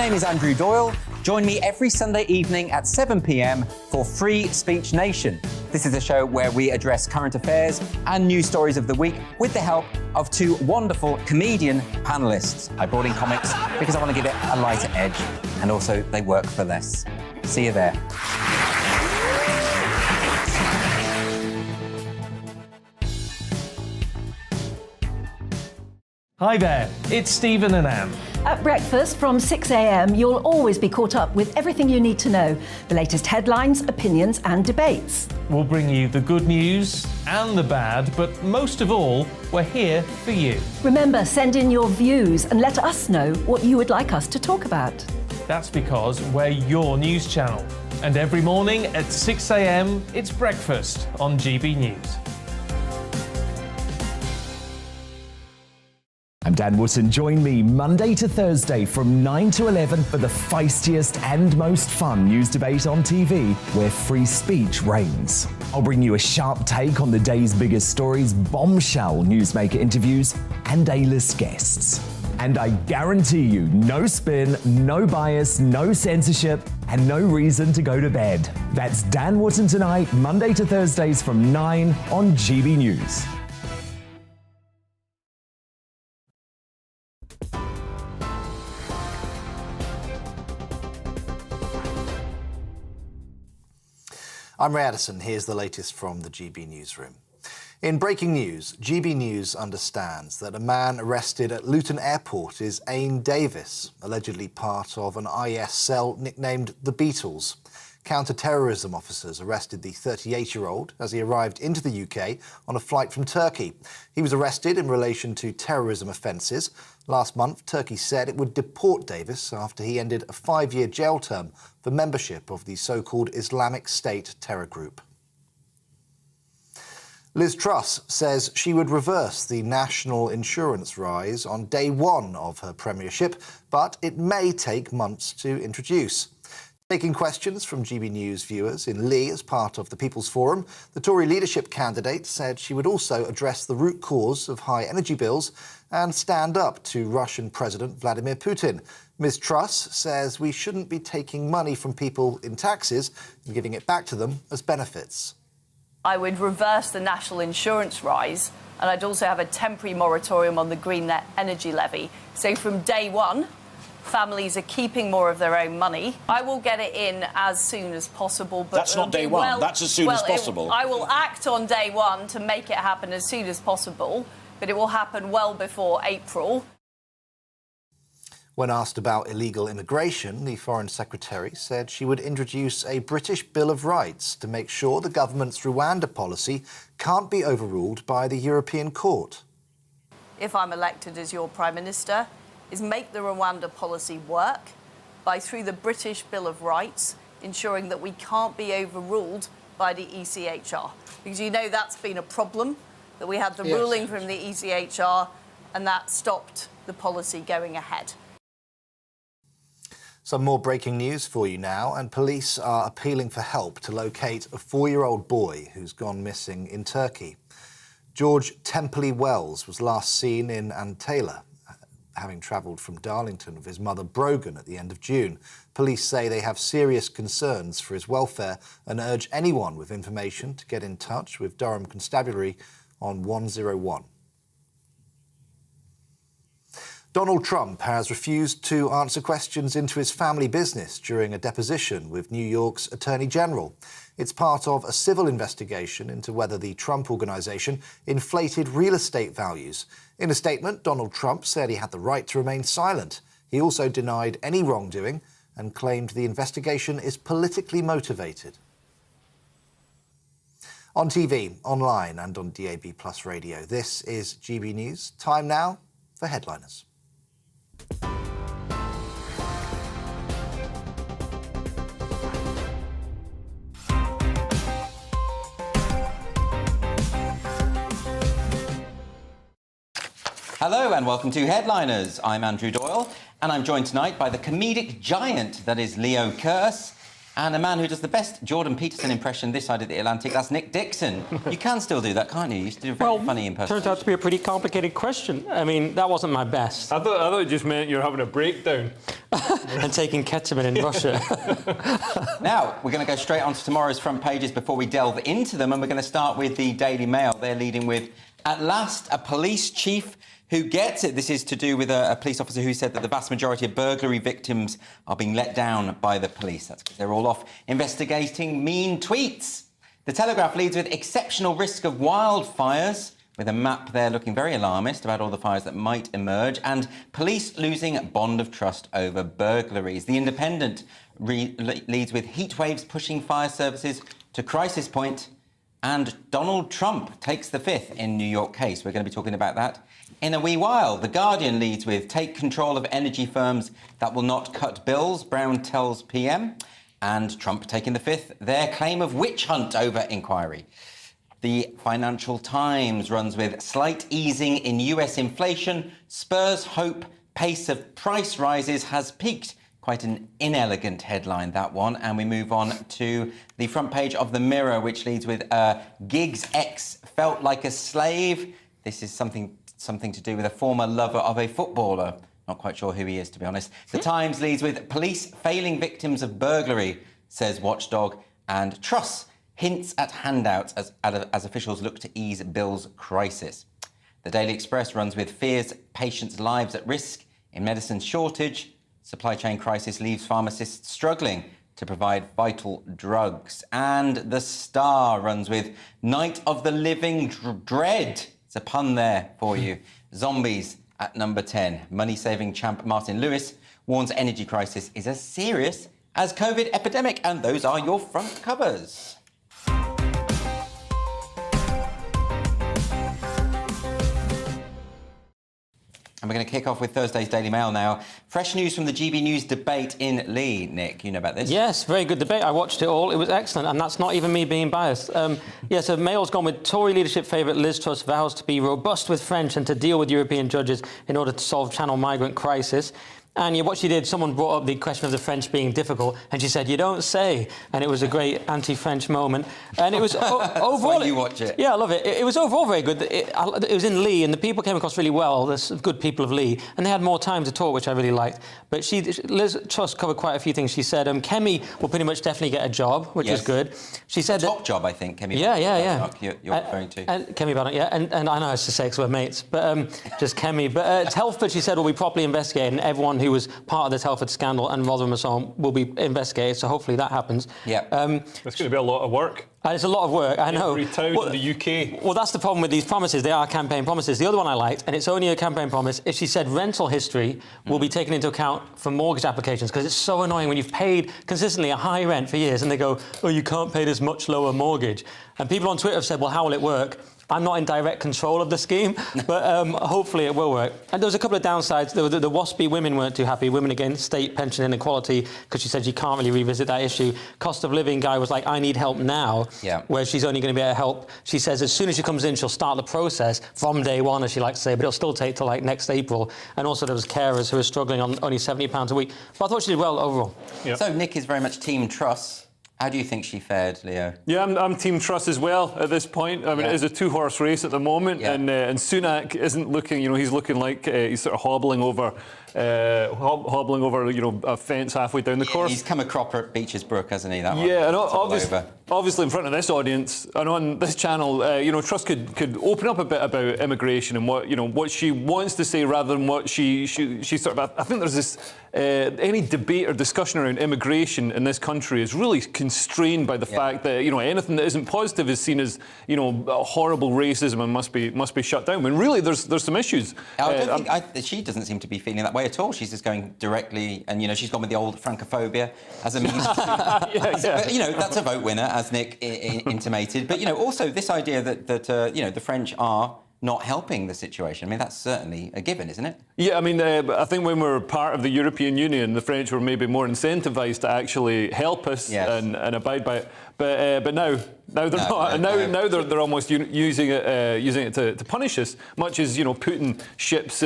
name is Andrew Doyle. Join me every Sunday evening at 7 p.m. for Free Speech Nation. This is a show where we address current affairs and news stories of the week with the help of two wonderful comedian panellists. I brought in comics because I want to give it a lighter edge, and also they work for less. See you there. Hi there, it's Stephen and Anne. At breakfast from 6 a.m, you'll always be caught up with everything you need to know, the latest headlines, opinions and debates. We'll bring you the good news and the bad, but most of all, we're here for you. Remember, send in your views and let us know what you would like us to talk about. That's because we're your news channel. And every morning at 6 a.m, it's breakfast on GB News. I'm Dan Wootton. Join me Monday to Thursday from 9 to 11 for the feistiest and most fun news debate on TV, where free speech reigns. I'll bring you a sharp take on the day's biggest stories, bombshell newsmaker interviews, and A-list guests. And I guarantee you, no spin, no bias, no censorship, and no reason to go to bed. That's Dan Wootton Tonight, Monday to Thursdays from 9 on GB News. I'm Ray Addison. Here's the latest from the GB Newsroom. In breaking news, GB News understands that a man arrested at Luton Airport is Ain Davis, allegedly part of an IS cell nicknamed the Beatles. Counter-terrorism officers arrested the 38-year-old as he arrived into the UK on a flight from Turkey. He was arrested in relation to terrorism offences. Last month, Turkey said it would deport Davis after he ended a 5-year jail term for membership of the so-called Islamic State terror group. Liz Truss says she would reverse the national insurance rise on day one of her premiership, but it may take months to introduce. Taking questions from GB News viewers in Lee as part of the People's Forum, the Tory leadership candidate said she would also address the root cause of high energy bills and stand up to Russian President Vladimir Putin. Ms Truss says we shouldn't be taking money from people in taxes and giving it back to them as benefits. I would reverse the national insurance rise, and I'd also have a temporary moratorium on the green energy levy. So from day one, families are keeping more of their own money. I will get it in as soon as possible. But that's not day one. That's as soon as possible. I will act on day one to make it happen as soon as possible, but it will happen well before April. When asked about illegal immigration, the Foreign Secretary said she would introduce a British Bill of Rights to make sure the government's Rwanda policy can't be overruled by the European Court. If I'm elected as your Prime Minister, is make the Rwanda policy work by, through the British Bill of Rights, ensuring that we can't be overruled by the ECHR. Because you know that's been a problem, that we had the ruling from the ECHR and that stopped the policy going ahead. Some more breaking news for you now, and police are appealing for help to locate a 4-year-old boy who's gone missing in Turkey. George Templey Wells was last seen in Antalya, having travelled from Darlington with his mother Brogan at the end of June. Police say they have serious concerns for his welfare and urge anyone with information to get in touch with Durham Constabulary on 101. Donald Trump has refused to answer questions into his family business during a deposition with New York's Attorney General. It's part of a civil investigation into whether the Trump Organization inflated real estate values. In a statement, Donald Trump said he had the right to remain silent. He also denied any wrongdoing and claimed the investigation is politically motivated. On TV, online and on DAB+ radio, this is GB News. Time now for headliners. Hello and welcome to Headliners. I'm Andrew Doyle and I'm joined tonight by the comedic giant that is Leo Kearse. And a man who does the best Jordan Peterson impression this side of the Atlantic, that's Nick Dixon. You can still do that, can't you? You used to do a very funny impersonation. Turned out to be a pretty complicated question. I mean, that wasn't my best. I thought it just meant you're having a breakdown. And taking ketamine in Russia. Now, we're going to go straight on to tomorrow's front pages before we delve into them, and we're going to start with the Daily Mail. They're leading with, at last, a police chief who gets it. This is to do with a police officer who said that the vast majority of burglary victims are being let down by the police. That's because they're all off investigating mean tweets. The Telegraph leads with exceptional risk of wildfires, with a map there looking very alarmist about all the fires that might emerge, and police losing bond of trust over burglaries. The Independent leads with heat waves pushing fire services to crisis point, and Donald Trump takes the fifth in New York case. We're going to be talking about that in a wee while. The Guardian leads with take control of energy firms that will not cut bills, Brown tells PM, and Trump taking the fifth, their claim of witch hunt over inquiry. The Financial Times runs with slight easing in US inflation, spurs hope pace of price rises has peaked. Quite an inelegant headline, that one. And we move on to the front page of the Mirror, which leads with Giggs ex felt like a slave. This is something to do with a former lover of a footballer. Not quite sure who he is, to be honest. The Times leads with police failing victims of burglary, says Watchdog, and Truss hints at handouts as officials look to ease Bill's crisis. The Daily Express runs with fears patients' lives at risk in medicine shortage. Supply chain crisis leaves pharmacists struggling to provide vital drugs. And The Star runs with Night of the Living Dread. It's a pun there for you. Zombies at number 10. Money-saving champ Martin Lewis warns energy crisis is as serious as COVID epidemic. And those are your front covers. And we're going to kick off with Thursday's Daily Mail now. Fresh news from the GBNews debate in Lee. Nick, you know about this? Yes, very good debate. I watched it all. It was excellent, and that's not even me being biased. So Mail's gone with Tory leadership favourite Liz Truss vows to be robust with French and to deal with European judges in order to solve Channel migrant crisis. And what she did, someone brought up the question of the French being difficult, and she said, "You don't say." And it was a great anti-French moment. And it was overall. When you watch it. Yeah, I love it. It was overall very good. It was in Lee, and the people came across really well. There's good people of Lee, and they had more time to talk, which I really liked. But Liz Truss covered quite a few things. She said Kemi will pretty much definitely get a job, which is good. She said top job, I think. Kemi. Yeah. You're referring to. And Kemi Bannock, yeah. And I know it's to say 'cause we're mates, but just Kemi. But Telford, she said, will be properly investigated, and everyone who was part of the Telford scandal and Rotherham and so on will be investigated, so hopefully that happens. Yeah. It's going to be a lot of work. It's a lot of work, I know. Every town in the UK. Well, that's the problem with these promises. They are campaign promises. The other one I liked, and it's only a campaign promise, is she said rental history will be taken into account for mortgage applications, because it's so annoying when you've paid consistently a high rent for years and they go, oh, you can't pay this much lower mortgage. And people on Twitter have said, well, how will it work? I'm not in direct control of the scheme, but hopefully it will work. And there was a couple of downsides. The WASPy women weren't too happy, Women Against State Pension Inequality, because she said she can't really revisit that issue. Cost of living guy was like, I need help now, where she's only going to be able to help. She says as soon as she comes in, she'll start the process from day one, as she likes to say, but it'll still take till like next April. And also there was carers who are struggling on only £70 a week. But I thought she did well overall. Yep. So Nick is very much Team Truss. How do you think she fared, Leo? Yeah, I'm Team Truss as well at this point. I mean, it is a two-horse race at the moment, and Sunak isn't looking. He's looking like he's sort of hobbling over, a fence halfway down the course. He's come a cropper at Beeches Brook, hasn't he? That one. Yeah, and obviously in front of this audience and on this channel, Truss could open up a bit about immigration and what she wants to say rather than what she sort of. I think there's this any debate or discussion around immigration in this country is really constrained by the fact that anything that isn't positive is seen as horrible racism and must be shut down. When really there's some issues. She doesn't seem to be feeling that way at all. She's just going directly, and she's gone with the old Francophobia as a means. But, that's a vote winner, as Nick intimated. But also this idea that the French are not helping the situation. I mean, that's certainly a given, isn't it? Yeah, I mean, I think when we're part of the European Union, the French were maybe more incentivised to actually help us and abide by it. But now they're not. Now they're almost using it to punish us, much as Putin ships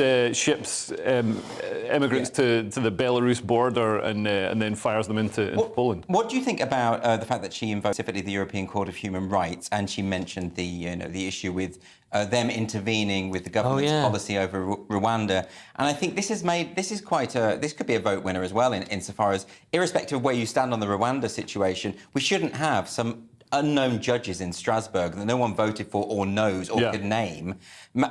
immigrants to the Belarus border and then fires them into Poland. What do you think about the fact that she invoked specifically the European Court of Human Rights, and she mentioned the issue with them intervening with the government's policy over Rwanda? And I think this could be a vote winner as well, insofar as, irrespective of where you stand on the Rwanda situation, we shouldn't have some unknown judges in Strasbourg that no one voted for or knows or could name,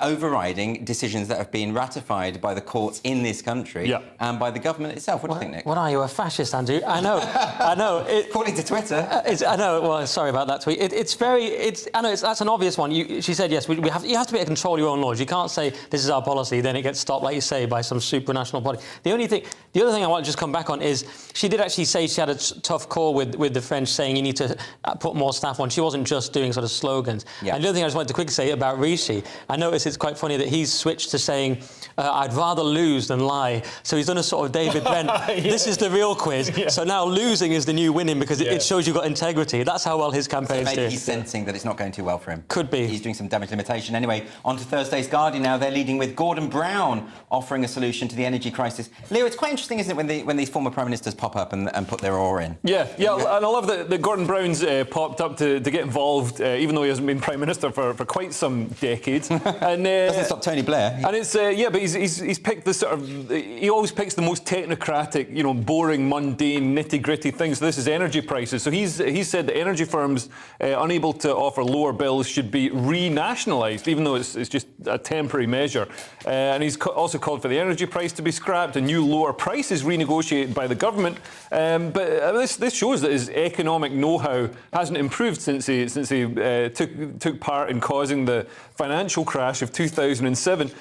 overriding decisions that have been ratified by the courts in this country and by the government itself. What do you think, Nick? What are you, a fascist, Andrew? I know. According to Twitter. I know. Well, sorry about that tweet. I know that's an obvious one. She said yes. You have to be able to control your own laws. You can't say this is our policy, then it gets stopped, like you say, by some supranational body. The other thing I want to just come back on is she did actually say she had a tough call with the French, saying you need to put more staff on. She wasn't just doing sort of slogans. Yeah. And the other thing I just wanted to quickly say about Rishi, I noticed it's quite funny that he's switched to saying, I'd rather lose than lie. So he's done a sort of David Brent, this is the real quiz. Yeah. So now losing is the new winning, because it shows you've got integrity. That's how well his campaign's doing. Maybe he's sensing that it's not going too well for him. Could be. He's doing some damage limitation. Anyway, on to Thursday's Guardian now. They're leading with Gordon Brown offering a solution to the energy crisis. Leo, it's quite interesting, isn't it, when these former Prime Ministers pop up and put their oar in? Yeah, and I love that Gordon Brown's popped up to get involved, even though he hasn't been Prime Minister for quite some decades. And doesn't stop Tony Blair. And it's but he's picked the sort of, he always picks the most technocratic, boring, mundane, nitty-gritty things. So this is energy prices. So he's said that energy firms unable to offer lower bills should be renationalised, even though it's just a temporary measure. And he's also called for the energy price to be scrapped and new lower prices renegotiated by the government. But this shows that his economic know-how hasn't improved since he took part in causing the financial crash of 2007.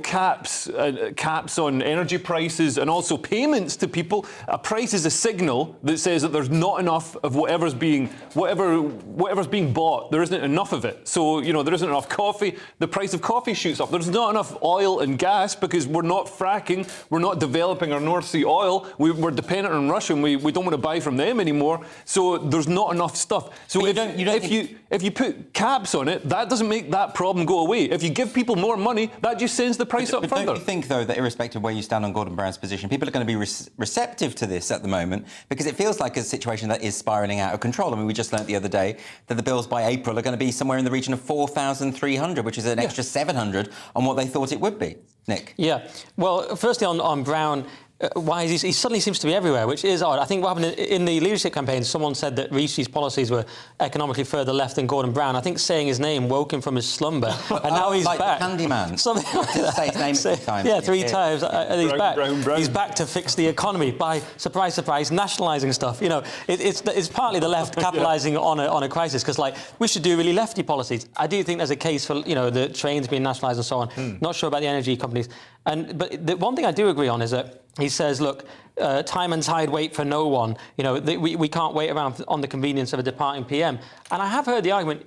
Caps on energy prices and also payments to people. A price is a signal that says that there's not enough of whatever's being bought. There isn't enough of it. So there isn't enough coffee. The price of coffee shoots up. There's not enough oil and gas because we're not fracking. We're not developing our North Sea oil. We're dependent on Russia, and we don't want to buy from them anymore. So there's not enough stuff. So if you put caps on it, that doesn't make that problem go away. If you give people more money, that just sends the price up further. Don't you think, though, that irrespective of where you stand on Gordon Brown's position, people are going to be receptive to this at the moment, because it feels like a situation that is spiralling out of control? I mean, we just learnt the other day that the bills by April are going to be somewhere in the region of 4,300, which is an extra 700 on what they thought it would be. Nick? Yeah. Well, firstly, on Brown, why is he suddenly seems to be everywhere, which is odd. I think what happened in the leadership campaign, someone said that Rishi's policies were economically further left than Gordon Brown. I think saying his name woke him from his slumber, and now he's back. Handyman. Something like that. Say his name 3 times. Yeah, 3 times. And he's back. Brown. He's back to fix the economy by, surprise, surprise, nationalising stuff. It's partly the left capitalising on a crisis, because we should do really lefty policies. I do think there's a case for the trains being nationalised and so on. Not sure about the energy companies. But the one thing I do agree on is that he says, look, time and tide wait for no one. We can't wait around on the convenience of a departing PM. And I have heard the argument,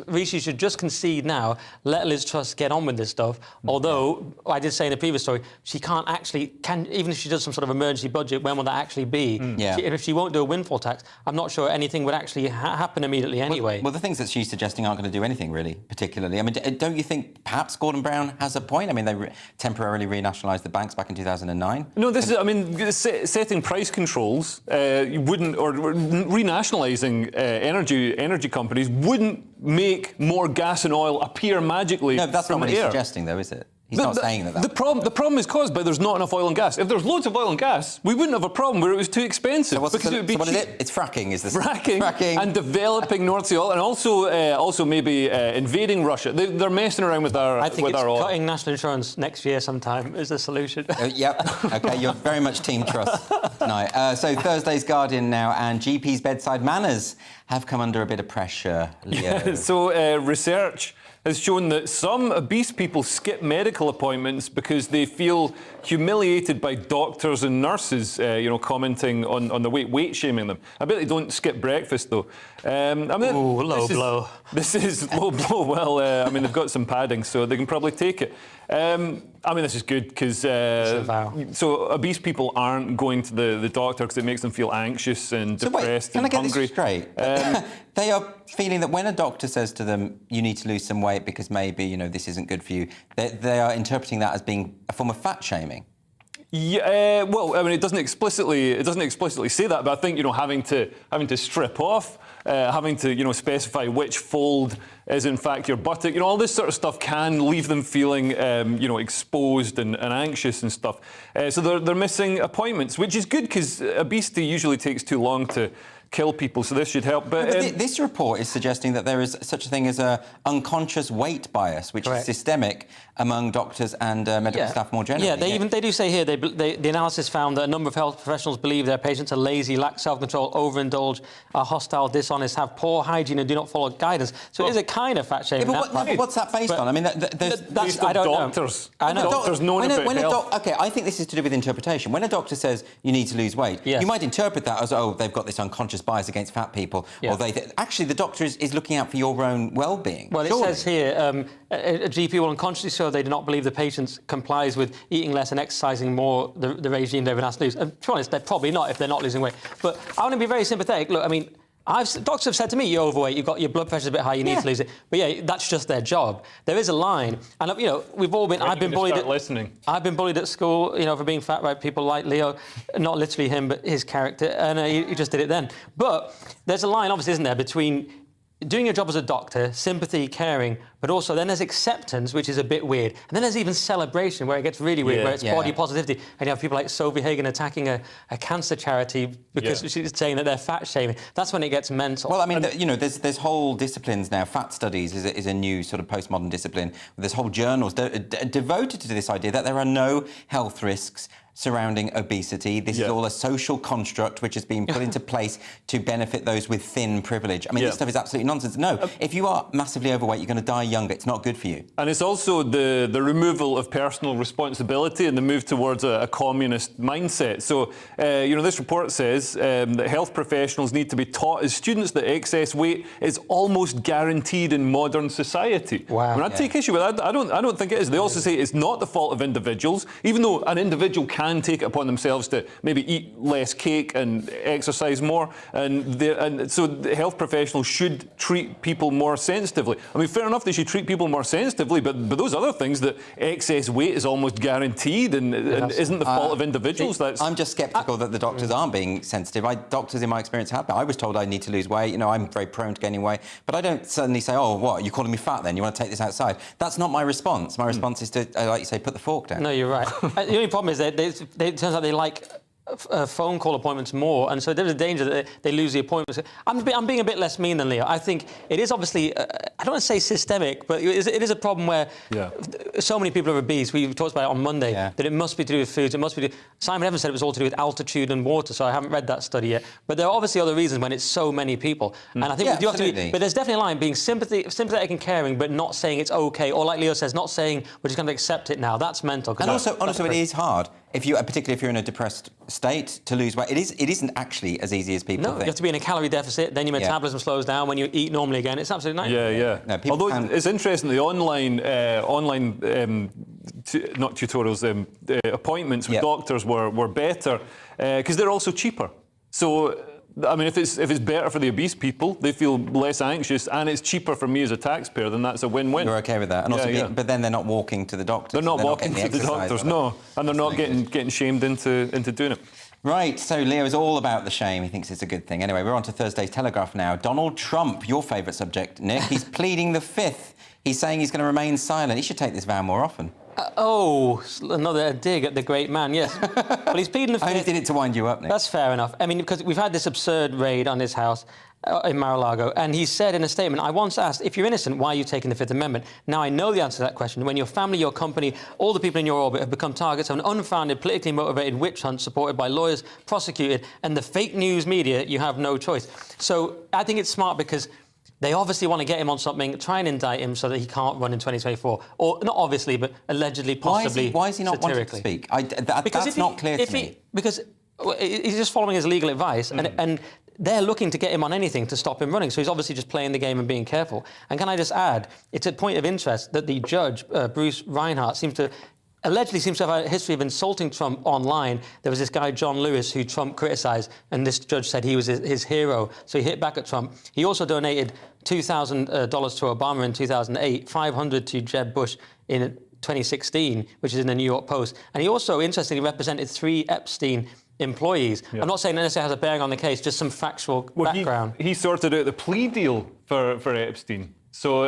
Rishi should just concede now, let Liz Truss get on with this stuff. Although, I did say in the previous story, she even if she does some sort of emergency budget, when will that actually be? If she won't do a windfall tax, I'm not sure anything would actually happen immediately anyway. Well, the things that she's suggesting aren't going to do anything, really, particularly. I mean, don't you think perhaps Gordon Brown has a point? I mean, they temporarily renationalised the banks back in 2009. No, setting price controls renationalising energy companies wouldn't make more gas and oil appear magically. No, that's from not what air. he's suggesting, though, is it? He's not saying that. The problem is caused by there's not enough oil and gas. If there's loads of oil and gas, we wouldn't have a problem where it was too expensive. So what is it? It's fracking, is this? Fracking and developing North Sea oil, and also maybe invading Russia. They're messing around with our oil. I think cutting national insurance next year sometime is the solution. Yep. OK, you're very much Team Truss tonight. So Thursday's Guardian now, and GPs' bedside manners have come under a bit of pressure, Leo. So research has shown that some obese people skip medical appointments because they feel humiliated by doctors and nurses, commenting on the weight shaming them. I bet they don't skip breakfast, though. Ooh, low blow. This is low blow. Well, they've got some padding, so they can probably take it. This is good because so obese people aren't going to the doctor because it makes them feel anxious and depressed and hungry. Can I get this straight? They are feeling that when a doctor says to them, "You need to lose some weight because maybe this isn't good for you," they are interpreting that as being a form of fat shaming. Yeah, it doesn't explicitly say that, but I think having to strip off, having to specify which fold is in fact your buttock, all this sort of stuff can leave them feeling exposed and anxious and stuff. So they're missing appointments, which is good because obesity usually takes too long to kill people, so this should help. But this report is suggesting that there is such a thing as a unconscious weight bias, which is systemic among doctors and medical staff more generally. Yeah, they do say here the analysis found that a number of health professionals believe their patients are lazy, lack self-control, overindulge, are hostile, dishonest, have poor hygiene and do not follow guidance. So it is a kind of fat shaming. What's that based on? I mean, I don't doctors. I know. Doctors know about health. Okay, I think this is to do with interpretation. When a doctor says you need to lose weight, you might interpret that as, they've got this unconscious bias against fat people, or actually the doctor is looking out for your own well-being. Well, surely. it says here, a GP will unconsciously show they do not believe the patient complies with eating less and exercising more, the regime they've been asked to lose. And to be honest, they're probably not if they're not losing weight. But I want to be very sympathetic. Look, I mean, doctors have said to me, you're overweight, you've got your blood pressure's a bit high, you need to lose it. But that's just their job. There is a line, and we've all been. I've been bullied. I've been bullied at school, for being fat by people like Leo, not literally him, but his character, and he just did it then. But there's a line, obviously, isn't there, between doing your job as a doctor, sympathy, caring, but also then there's acceptance, which is a bit weird. And then there's even celebration, where it gets really weird, where it's body positivity. And you have people like Sophie Hagen attacking a cancer charity because she's saying that they're fat shaming. That's when it gets mental. Well, I mean, there's whole disciplines now. Fat studies is a new sort of postmodern discipline. There's whole journals devoted to this idea that there are no health risks surrounding obesity. This is all a social construct which has been put into place to benefit those with thin privilege. I mean, this stuff is absolutely nonsense. No, if you are massively overweight, you're going to die younger. It's not good for you. And it's also the removal of personal responsibility and the move towards a communist mindset. So, this report says that health professionals need to be taught as students that excess weight is almost guaranteed in modern society. Wow. I take issue with that. I don't think it is. They also say it's not the fault of individuals, even though an individual can take it upon themselves to maybe eat less cake and exercise more, and so the health professionals should treat people more sensitively. I mean, fair enough, they should treat people more sensitively, but those other things, that excess weight is almost guaranteed and isn't the fault of individuals. I'm just sceptical that the doctors aren't being sensitive. Doctors, in my experience, have. I was told I need to lose weight. I'm very prone to gaining weight, but I don't suddenly say, "Oh, what? You're calling me fat? Then you want to take this outside?" That's not my response. My response is to, like you say, put the fork down. No, you're right. The only problem is that it turns out they like phone call appointments more, and so there's a danger that they lose the appointments. I'm being a bit less mean than Leo. I think it is obviously, I don't want to say systemic, but it is a problem where so many people are obese. We talked about it on Monday, that it must be to do with foods. It must be Simon Evans said it was all to do with altitude and water, so I haven't read that study yet. But there are obviously other reasons when it's so many people. And I think we do have to be, but there's definitely a line, being sympathetic and caring, but not saying it's okay, or like Leo says, not saying we're just going to accept it now. That's mental. And also it is hard. Particularly if you're in a depressed state, to lose weight, it isn't actually as easy as people think. You have to be in a calorie deficit, then your metabolism slows down when you eat normally again. It's absolutely nightmare. No, although it's interesting, the online not tutorials, appointments with doctors were better because they're also cheaper. So, I mean, if it's better for the obese people, they feel less anxious, and it's cheaper for me as a taxpayer, then that's a win-win. You're okay with that, and also, but then they're not walking to the doctors. They're not walking to the doctors, no, and they're not getting shamed into doing it. Right, so Leo is all about the shame. He thinks it's a good thing. Anyway, we're on to Thursday's Telegraph now. Donald Trump, your favourite subject, Nick. He's pleading the fifth. He's saying he's going to remain silent. He should take this vow more often. Another dig at the great man, yes. Well, he's pleading the fifth. I only did it to wind you up, Nick. That's fair enough. I mean, because we've had this absurd raid on his house in Mar-a-Lago, and he said in a statement, I once asked, if you're innocent, why are you taking the Fifth Amendment? Now I know the answer to that question. When your family, your company, all the people in your orbit have become targets of an unfounded, politically motivated witch hunt supported by lawyers, prosecuted, and the fake news media, you have no choice. So I think it's smart because They obviously want to get him on something, try and indict him so that he can't run in 2024. Or, not obviously, but allegedly, possibly, Why is he not wanting to satirically. speak? That's not clear to me. Because he's just following his legal advice, and they're looking to get him on anything to stop him running. So he's obviously just playing the game and being careful. And can I just add, it's a point of interest that the judge, Bruce Reinhart, allegedly seems to have a history of insulting Trump online. There was this guy, John Lewis, who Trump criticised, and this judge said he was his hero, so he hit back at Trump. He also donated $2,000 to Obama in 2008, $500 to Jeb Bush in 2016, which is in the New York Post. And he also, interestingly, represented 3 Epstein employees. Yeah. I'm not saying that necessarily has a bearing on the case, just some factual background. He sorted out the plea deal for Epstein. So,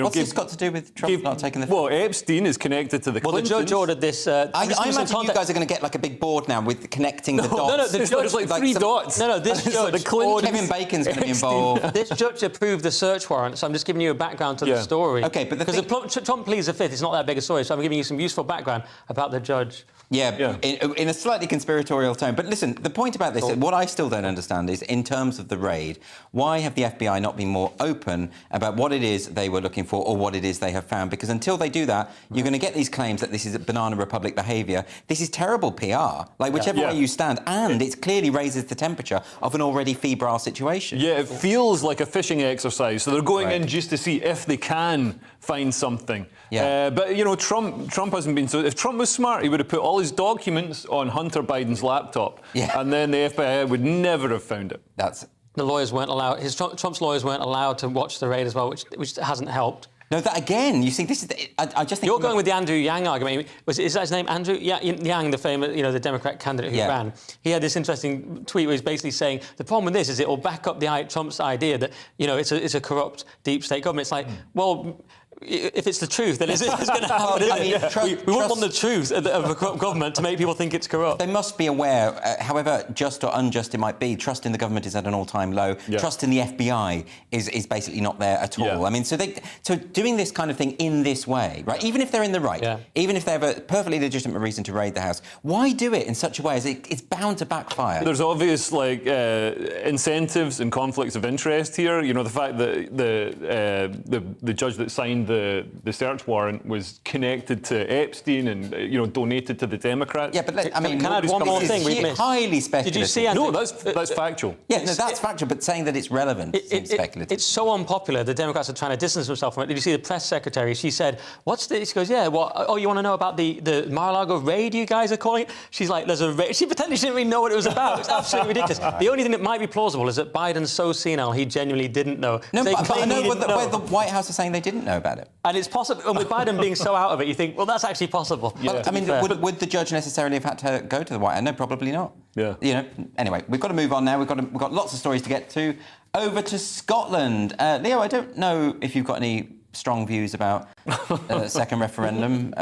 what's this got to do with Trump not taking the... Well, Epstein is connected to the Clintons. Well, the judge ordered this... I imagine you guys are going to get like a big board now with connecting the dots. No, the judge... There's like 3 dots. No, this judge... Kevin Bacon's going to be involved. This judge approved the search warrant, so I'm just giving you a background to the story. OK, but because the Trump pleads the Fifth, it's not that big a story, so I'm giving you some useful background about the judge. Yeah. In a slightly conspiratorial tone. But listen, the point about this, what I still don't understand is, in terms of the raid, why have the FBI not been more open about what it is they were looking for or what it is they have found? Because until they do that, you're going to get these claims that this is a Banana Republic behaviour. This is terrible PR, like whichever way you stand. And it clearly raises the temperature of an already febrile situation. Yeah, it feels like a fishing exercise. So they're going in just to see if they can find something. Yeah. But, you know, Trump hasn't been... So if Trump was smart, he would have put all his documents on Hunter Biden's laptop. Yeah. And then the FBI would never have found it. The lawyers weren't allowed... Trump's lawyers weren't allowed to watch the raid as well, which hasn't helped. No, that again, you see, this is... I just think... You're going with the Andrew Yang argument. Is that his name, Andrew? Yang, the famous, the Democrat candidate who ran. He had this interesting tweet where he's basically saying, the problem with this is it will back up Trump's idea that, it's a corrupt deep state government. It's like, well... If it's the truth, then it's going to happen. We wouldn't want the truth of a corrupt government to make people think it's corrupt. They must be aware, however just or unjust it might be, trust in the government is at an all-time low. Yeah. Trust in the FBI is basically not there at all. Yeah. I mean, so doing this kind of thing in this way, right? Even if they're in the right, even if they have a perfectly legitimate reason to raid the house, why do it in such a way as it's bound to backfire? There's obvious incentives and conflicts of interest here. You know, the fact that the judge that signed the search warrant was connected to Epstein and donated to the Democrats. Yeah, but can I add one more thing we've missed? Highly speculative. Did you see, Andrew? No, that's factual. Yeah, no, that's factual, but saying that it's relevant seems speculative. It's so unpopular. The Democrats are trying to distance themselves from it. Did you see the press secretary? She said, "What's this?" She goes, "Yeah, what? Oh, you want to know about the Mar-a-Lago raid? You guys are calling it?" She's like, "There's a raid." She pretended she didn't really know what it was about. It's absolutely ridiculous. The only thing that might be plausible is that Biden's so senile he genuinely didn't know. No, but I know where the White House is saying they didn't know about it. And it's possible, and with Biden being so out of it, you think, well, that's actually possible. Yeah. Well, I mean, would the judge necessarily have had to go to the White House? No, probably not. Yeah. Anyway, we've got to move on now. We've got lots of stories to get to. Over to Scotland. Leo, I don't know if you've got any strong views about second referendum.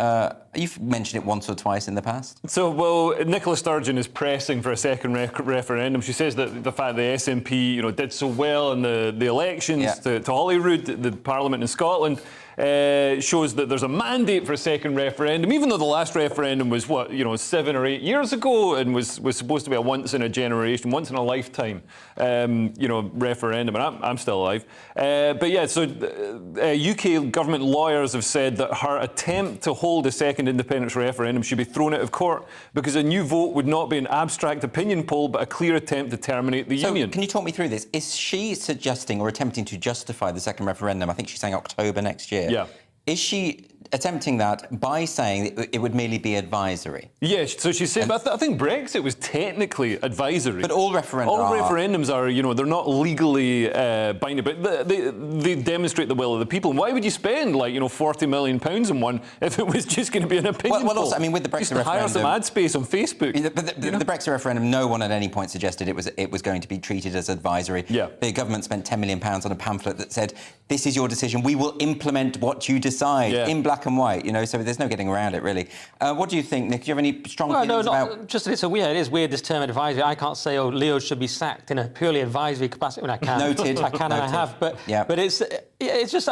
You've mentioned it once or twice in the past. So, well, Nicola Sturgeon is pressing for a second referendum. She says that the fact the SNP, did so well in the elections to Holyrood, the Parliament in Scotland, shows that there's a mandate for a second referendum, even though the last referendum was 7 or 8 years ago and was supposed to be a once in a generation, once in a lifetime, referendum. And I'm still alive. But yeah, so UK government lawyers have said that her attempt to hold a second independence referendum should be thrown out of court because a new vote would not be an abstract opinion poll, but a clear attempt to terminate the union. Can you talk me through this? Is she suggesting or attempting to justify the second referendum? I think she's saying October next year. Yeah. Is she attempting that by saying that it would merely be advisory? Yes, so she said, but I think Brexit was technically advisory. But all referendums are, they're not legally binding, but they demonstrate the will of the people. And why would you spend, £40 million on one if it was just going to be an opinion poll? Well, also, I mean, with the Brexit just referendum... hire some ad space on Facebook. The Brexit referendum, no one at any point suggested it was going to be treated as advisory. Yeah. The government spent £10 million on a pamphlet that said, this is your decision, we will implement what you decide in black and white, so there's no getting around it, really. What do you think, Nick? Do you have any strong feelings about... Just it is weird, this term advisory. I can't say, Leo should be sacked in a purely advisory capacity when I can. Noted. I can and I have, but it's just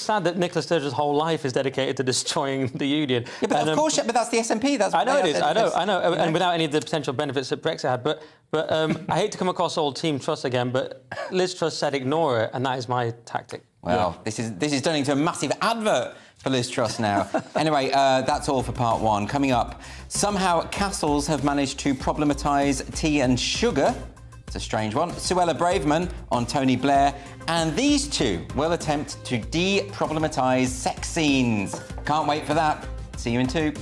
sad that Nicola Sturgeon's whole life is dedicated to destroying the union. Yeah, but of course, but that's the SNP. That's I know it is. I know. And without any of the potential benefits that Brexit had, but But I hate to come across old Team Truss again, but Liz Truss said ignore it, and that is my tactic. Well, this is turning into a massive advert for Liz Truss now. Anyway, that's all for part one. Coming up, somehow castles have managed to problematise tea and sugar. It's a strange one. Sola Braverman on Tony Blair. And these two will attempt to de-problematise sex scenes. Can't wait for that. See you in 2.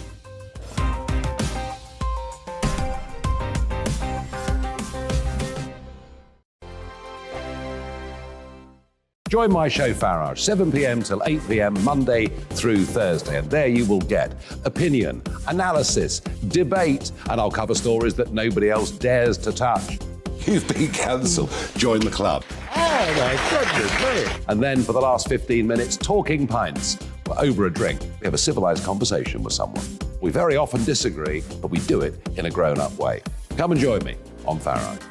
Join my show Farage, 7 p.m. till 8 p.m. Monday through Thursday, and there you will get opinion, analysis, debate, and I'll cover stories that nobody else dares to touch. You've been cancelled. Join the club. Oh my goodness me! And then for the last 15 minutes, talking pints. We're over a drink. We have a civilised conversation with someone. We very often disagree, but we do it in a grown-up way. Come and join me on Farage.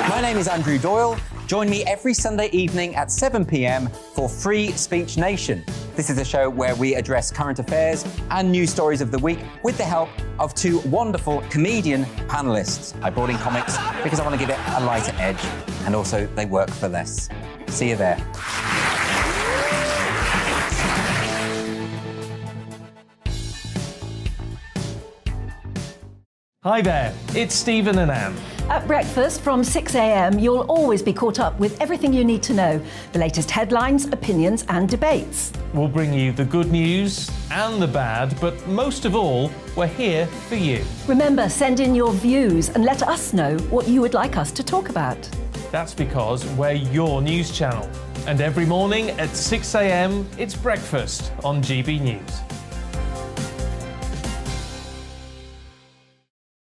My name is Andrew Doyle. Join me every Sunday evening at 7 p.m. for Free Speech Nation. This is a show where we address current affairs and news stories of the week with the help of 2 wonderful comedian panellists. I brought in comics because I want to give it a lighter edge, and also they work for less. See you there. Hi there, it's Stephen and Anne. At breakfast from 6 a.m, you'll always be caught up with everything you need to know, the latest headlines, opinions and debates. We'll bring you the good news and the bad, but most of all, we're here for you. Remember, send in your views and let us know what you would like us to talk about. That's because we're your news channel. And every morning at 6 a.m, it's breakfast on GB News.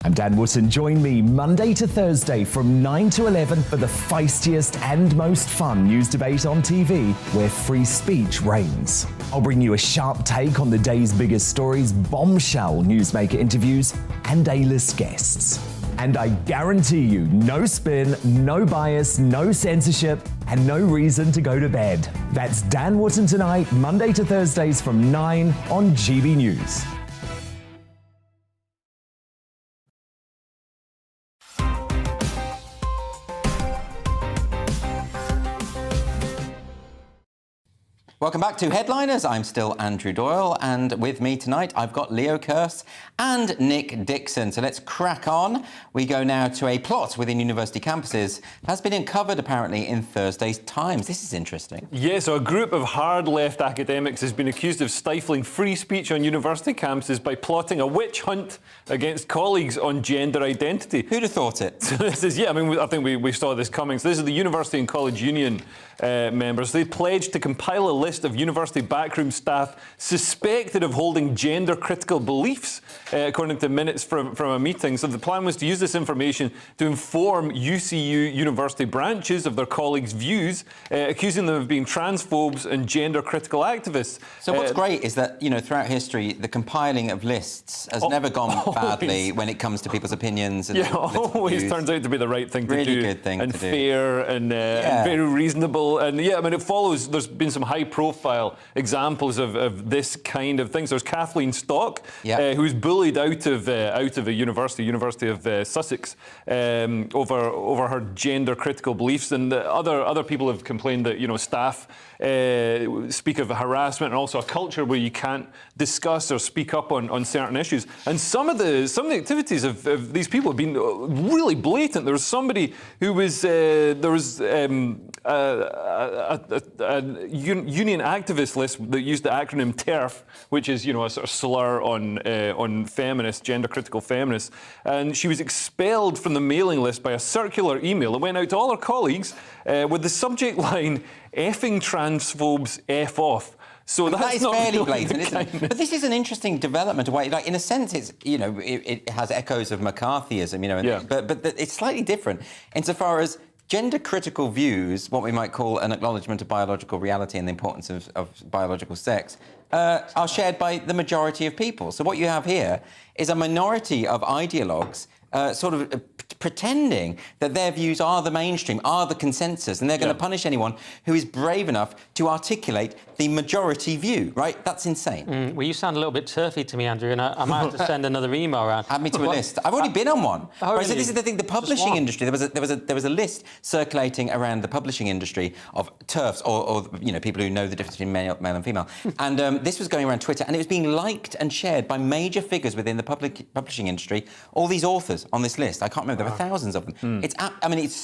I'm Dan Wootton. Join me Monday to Thursday from 9 to 11 for the feistiest and most fun news debate on TV, where free speech reigns. I'll bring you a sharp take on the day's biggest stories, bombshell newsmaker interviews, and A-list guests. And I guarantee you, no spin, no bias, no censorship, and no reason to go to bed. That's Dan Wootton Tonight, Monday to Thursdays from 9 on GB News. Welcome back to Headliners. I'm still Andrew Doyle, and with me tonight I've got Leo Kearse and Nick Dixon. So let's crack on. We go now to a plot within university campuses that has been uncovered apparently in Thursday's Times. This is interesting. Yeah, so a group of hard-left academics has been accused of stifling free speech on university campuses by plotting a witch hunt against colleagues on gender identity. Who'd have thought it? So this is, yeah, I mean, I think we saw this coming. So this is the University and College Union members. They pledged to compile a list of university backroom staff suspected of holding gender-critical beliefs, according to minutes from a meeting. So the plan was to use this information to inform UCU university branches of their colleagues' views, accusing them of being transphobes and gender-critical activists. So what's great is that, you know, throughout history, the compiling of lists has never gone badly when it comes to people's opinions. And always views. Turns out to be the right thing to do. Really good thing and to do. Fair and very reasonable. And yeah, I mean, it follows, there's been some high-profile examples of this kind of things. There's Kathleen Stock, who was bullied out of a University of Sussex, over her gender-critical beliefs. And other people have complained that, you know, staff speak of harassment and also a culture where you can't discuss or speak up on certain issues. And some of the activities of these people have been really blatant. There was somebody who was a union activist list that used the acronym TERF, which is, you know, a sort of slur on feminists, gender-critical feminists. And she was expelled from the mailing list by a circular email that went out to all her colleagues with the subject line, "Effing transphobes, F off." So that is not fairly really blatant, isn't it? But this is an interesting development. Like, in a sense, it's, you know, it has echoes of McCarthyism, you know, but it's slightly different insofar as gender-critical views, what we might call an acknowledgement of biological reality and the importance of biological sex, are shared by the majority of people. So what you have here is a minority of ideologues pretending that their views are the mainstream, are the consensus, and they're going to punish anyone who is brave enough to articulate the majority view, right? That's insane. Well, you sound a little bit turfy to me, Andrew, and I might have to send another email around. Add me to a list. I've already been on one. Oh, right, so really? this is the thing, the publishing industry, there was a list circulating around the publishing industry of TERFs, or people who know the difference between male and female. And this was going around Twitter, and it was being liked and shared by major figures within the publishing industry. All these authors on this list, I can't remember, there were thousands of them. It's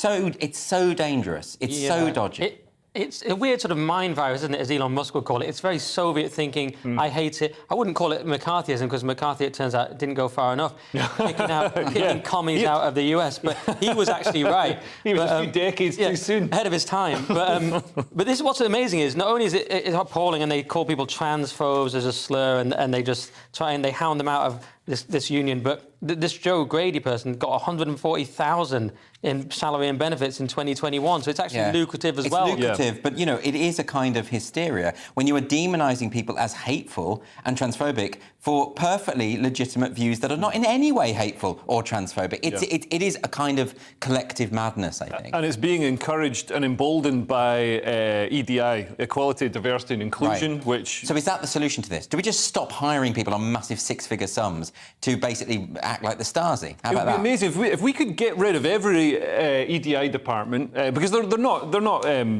so dangerous. It's so dodgy. It's a weird sort of mind virus, isn't it, as Elon Musk would call it. It's very Soviet thinking. I hate it. I wouldn't call it McCarthyism, because McCarthy, it turns out, didn't go far enough, kicking commies out of the US. But he was actually right. He was a few decades too soon. Ahead of his time. But this is what's amazing is, not only is it appalling, and they call people transphobes as a slur, and they just try and they hound them out of this union, but this Joe Grady person got 140,000 in salary and benefits in 2021, so it's actually lucrative as well. It's lucrative, but it is a kind of hysteria when you are demonising people as hateful and transphobic for perfectly legitimate views that are not in any way hateful or transphobic. It is a kind of collective madness, I think. And it's being encouraged and emboldened by EDI, Equality, Diversity and Inclusion, which... So is that the solution to this? Do we just stop hiring people on massive six-figure sums to basically act like the Stasi? How about that? It would be amazing if we could get rid of every EDI department, because they're not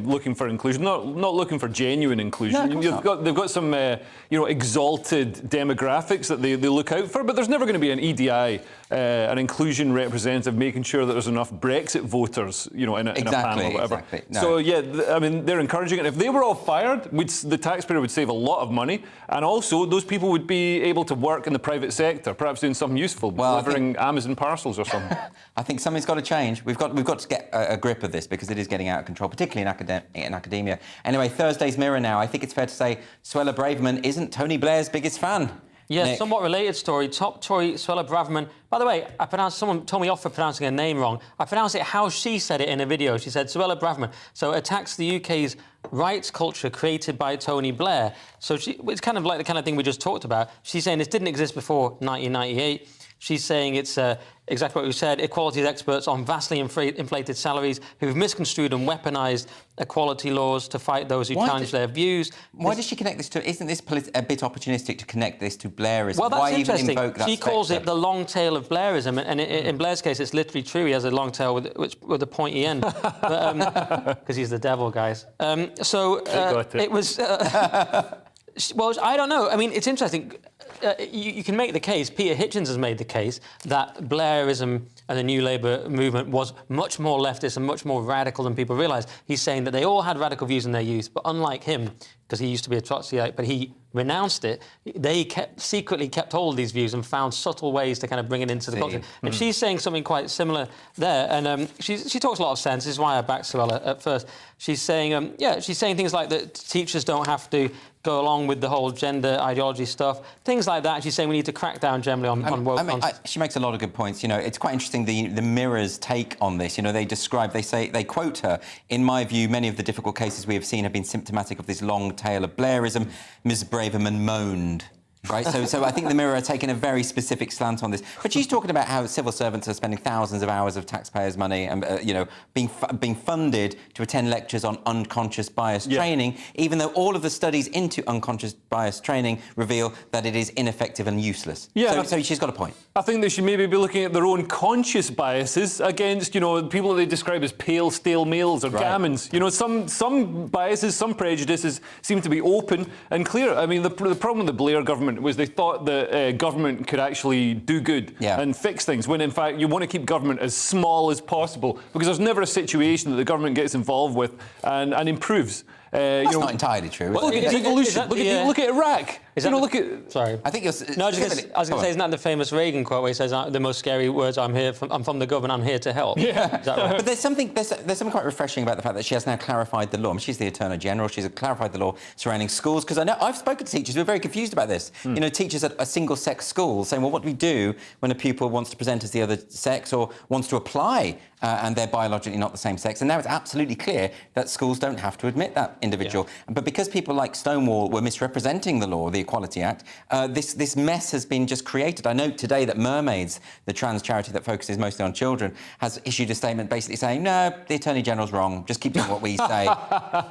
looking for inclusion, not looking for genuine inclusion. No, they've got some exalted demographics that they look out for, but there's never going to be an EDI, an inclusion representative, making sure that there's enough Brexit voters, in a panel or whatever. Exactly. No. So they're encouraging it. If they were all fired, the taxpayer would save a lot of money, and also those people would be able to work in the private sector, perhaps doing something useful, delivering Amazon parcels or something. I think something's got to change. We've got to get a grip of this, because it is getting out of control, particularly in academia. Anyway, Thursday's Mirror now. I think it's fair to say Sola Braverman isn't Tony Blair's biggest fan. Yes, Nick. somewhat related story. Top Tory Sola Braverman. By the way, someone told me off for pronouncing her name wrong. I pronounced it how she said it in a video. She said Sola Braverman. So attacks the UK's rights culture created by Tony Blair. So it's kind of like the kind of thing we just talked about. She's saying this didn't exist before 1998. She's saying it's exactly what we said, equalities experts on vastly inflated salaries who've misconstrued and weaponised equality laws to fight those who challenge their views. Why does she connect this to... Isn't this a bit opportunistic to connect this to Blairism? Well, that's Why interesting. Even invoke that she calls spectre? it the long tail of Blairism, and in Blair's case, it's literally true. He has a long tail with a pointy end, because he's the devil, guys. It was... well, I don't know. I mean, it's interesting. You can make the case, Peter Hitchens has made the case, that Blairism and the New Labour movement was much more leftist and much more radical than people realise. He's saying that they all had radical views in their youth, but unlike him, because he used to be a Trotskyite, but he renounced it, they secretly kept all of these views and found subtle ways to kind of bring it into the culture. And she's saying something quite similar there, and she talks a lot of sense. This is why I backed Sorella at first. She's saying, she's saying things like that teachers don't have to go along with the whole gender ideology stuff, things like that. She's saying we need to crack down generally on woke concepts. She makes a lot of good points. It's quite interesting, the Mirror's take on this. They quote her, "In my view, many of the difficult cases we have seen have been symptomatic of this long tail of Blairism," Ms. Braverman moaned. Right, so I think the Mirror are taking a very specific slant on this. But she's talking about how civil servants are spending thousands of hours of taxpayers' money and, being funded to attend lectures on unconscious bias training, even though all of the studies into unconscious bias training reveal that it is ineffective and useless. Yeah. So she's got a point. I think they should maybe be looking at their own conscious biases against, people that they describe as pale, stale males or gamins. Some biases, some prejudices seem to be open and clear. I mean, the problem with the Blair government was they thought that government could actually do good and fix things, when in fact you want to keep government as small as possible, because there's never a situation that the government gets involved with and improves. That's not entirely true. Well, look at evolution. Look at Iraq. Sorry. I think you're... No, I was going to say, isn't that the famous Reagan quote where he says, the most scary words, I'm from the government, I'm here to help? Yeah. Is that right? But there's something quite refreshing about the fact that she has now clarified the law. She's the Attorney General. She's clarified the law surrounding schools, because I know I've spoken to teachers who are very confused about this. Teachers at a single-sex school saying, well, what do we do when a pupil wants to present as the other sex or wants to apply and they're biologically not the same sex? And now it's absolutely clear that schools don't have to admit that individual. But because people like Stonewall were misrepresenting the law, the Equality Act, this mess has been just created. I note today that Mermaids, the trans charity that focuses mostly on children, has issued a statement basically saying, no, the Attorney General's wrong, just keep doing what we say.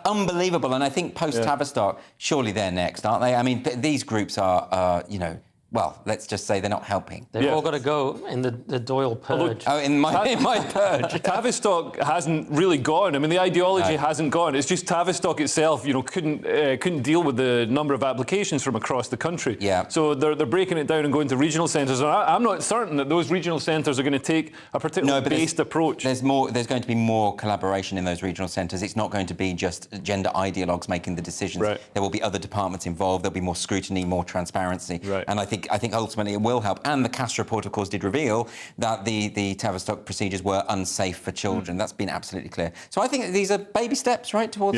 Unbelievable. And I think post-Tavistock, surely they're next, aren't they? I mean, these groups are, you know, well, let's just say they're not helping. They've all got to go in the Doyle purge. In my purge. Tavistock hasn't really gone. I mean, the ideology hasn't gone. It's just Tavistock itself, you know, couldn't deal with the number of applications from across the country. Yeah. So they're breaking it down and going to regional centres. And I'm not certain that those regional centres are going to take a particularly based approach. There's going to be more collaboration in those regional centres. It's not going to be just gender ideologues making the decisions. Right. There will be other departments involved. There'll be more scrutiny, more transparency. Right. And I think ultimately it will help. And the Cass report, of course, did reveal that the Tavistock procedures were unsafe for children. That's been absolutely clear. So I think these are baby steps, right, towards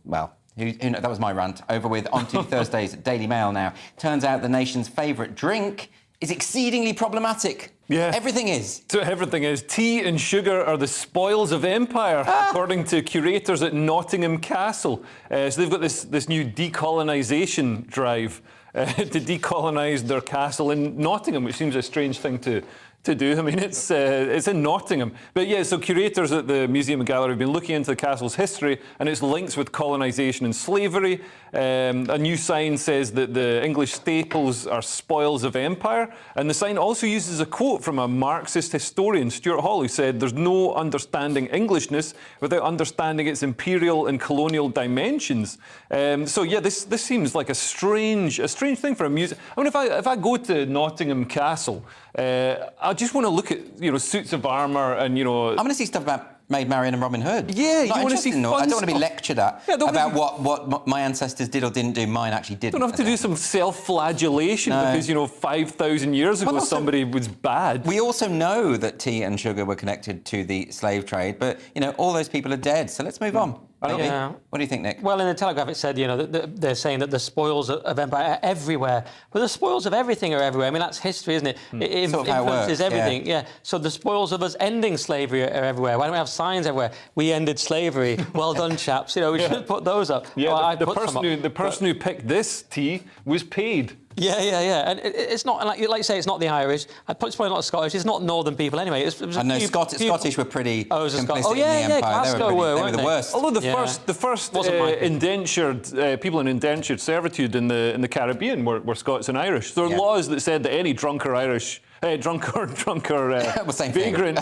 well, who knows? That was my rant. Over with. On to Thursday's Daily Mail now. Turns out the nation's favourite drink is exceedingly problematic. Yeah. Everything is. So everything is. Tea and sugar are the spoils of empire, according to curators at Nottingham Castle. So they've got this new decolonisation drive to decolonise their castle in Nottingham, which seems a strange thing to do. I mean, it's in Nottingham. But yeah, so curators at the Museum and Gallery have been looking into the castle's history and its links with colonisation and slavery. A new sign says that the English staples are spoils of empire. And the sign also uses a quote from a Marxist historian, Stuart Hall, who said, "There's no understanding Englishness without understanding its imperial and colonial dimensions." So yeah, this seems like a strange thing for a museum. I mean, if I go to Nottingham Castle, I just want to look at, you know, suits of armour and, you know... I'm going to see stuff about Maid Marian and Robin Hood. Yeah, you want to see fun I don't want to be stuff. lectured at about what my ancestors did or didn't do. Mine actually didn't. Don't have to do some self-flagellation because, you know, 5,000 years ago somebody was bad. We also know that tea and sugar were connected to the slave trade, but, you know, all those people are dead, so let's move on. Yeah. What do you think, Nick? Well, in the Telegraph it said, you know, that they're saying that the spoils of empire are everywhere. But the spoils of everything are everywhere. I mean, that's history, isn't it? It influences everything. Yeah. So the spoils of us ending slavery are everywhere. Why don't we have signs everywhere? We ended slavery. Well done, chaps. You know, we should put those up. Yeah, the person who picked this tea was paid. Yeah. And it's not, like you say, it's not the Irish. It's probably not Scottish. It's not northern people anyway. I know Scottish were pretty complicit in the empire. Glasgow they were the worst. Although the first indentured people in indentured servitude in the Caribbean were Scots and Irish. There were laws that said that any drunk or Irish. Drunk or vagrant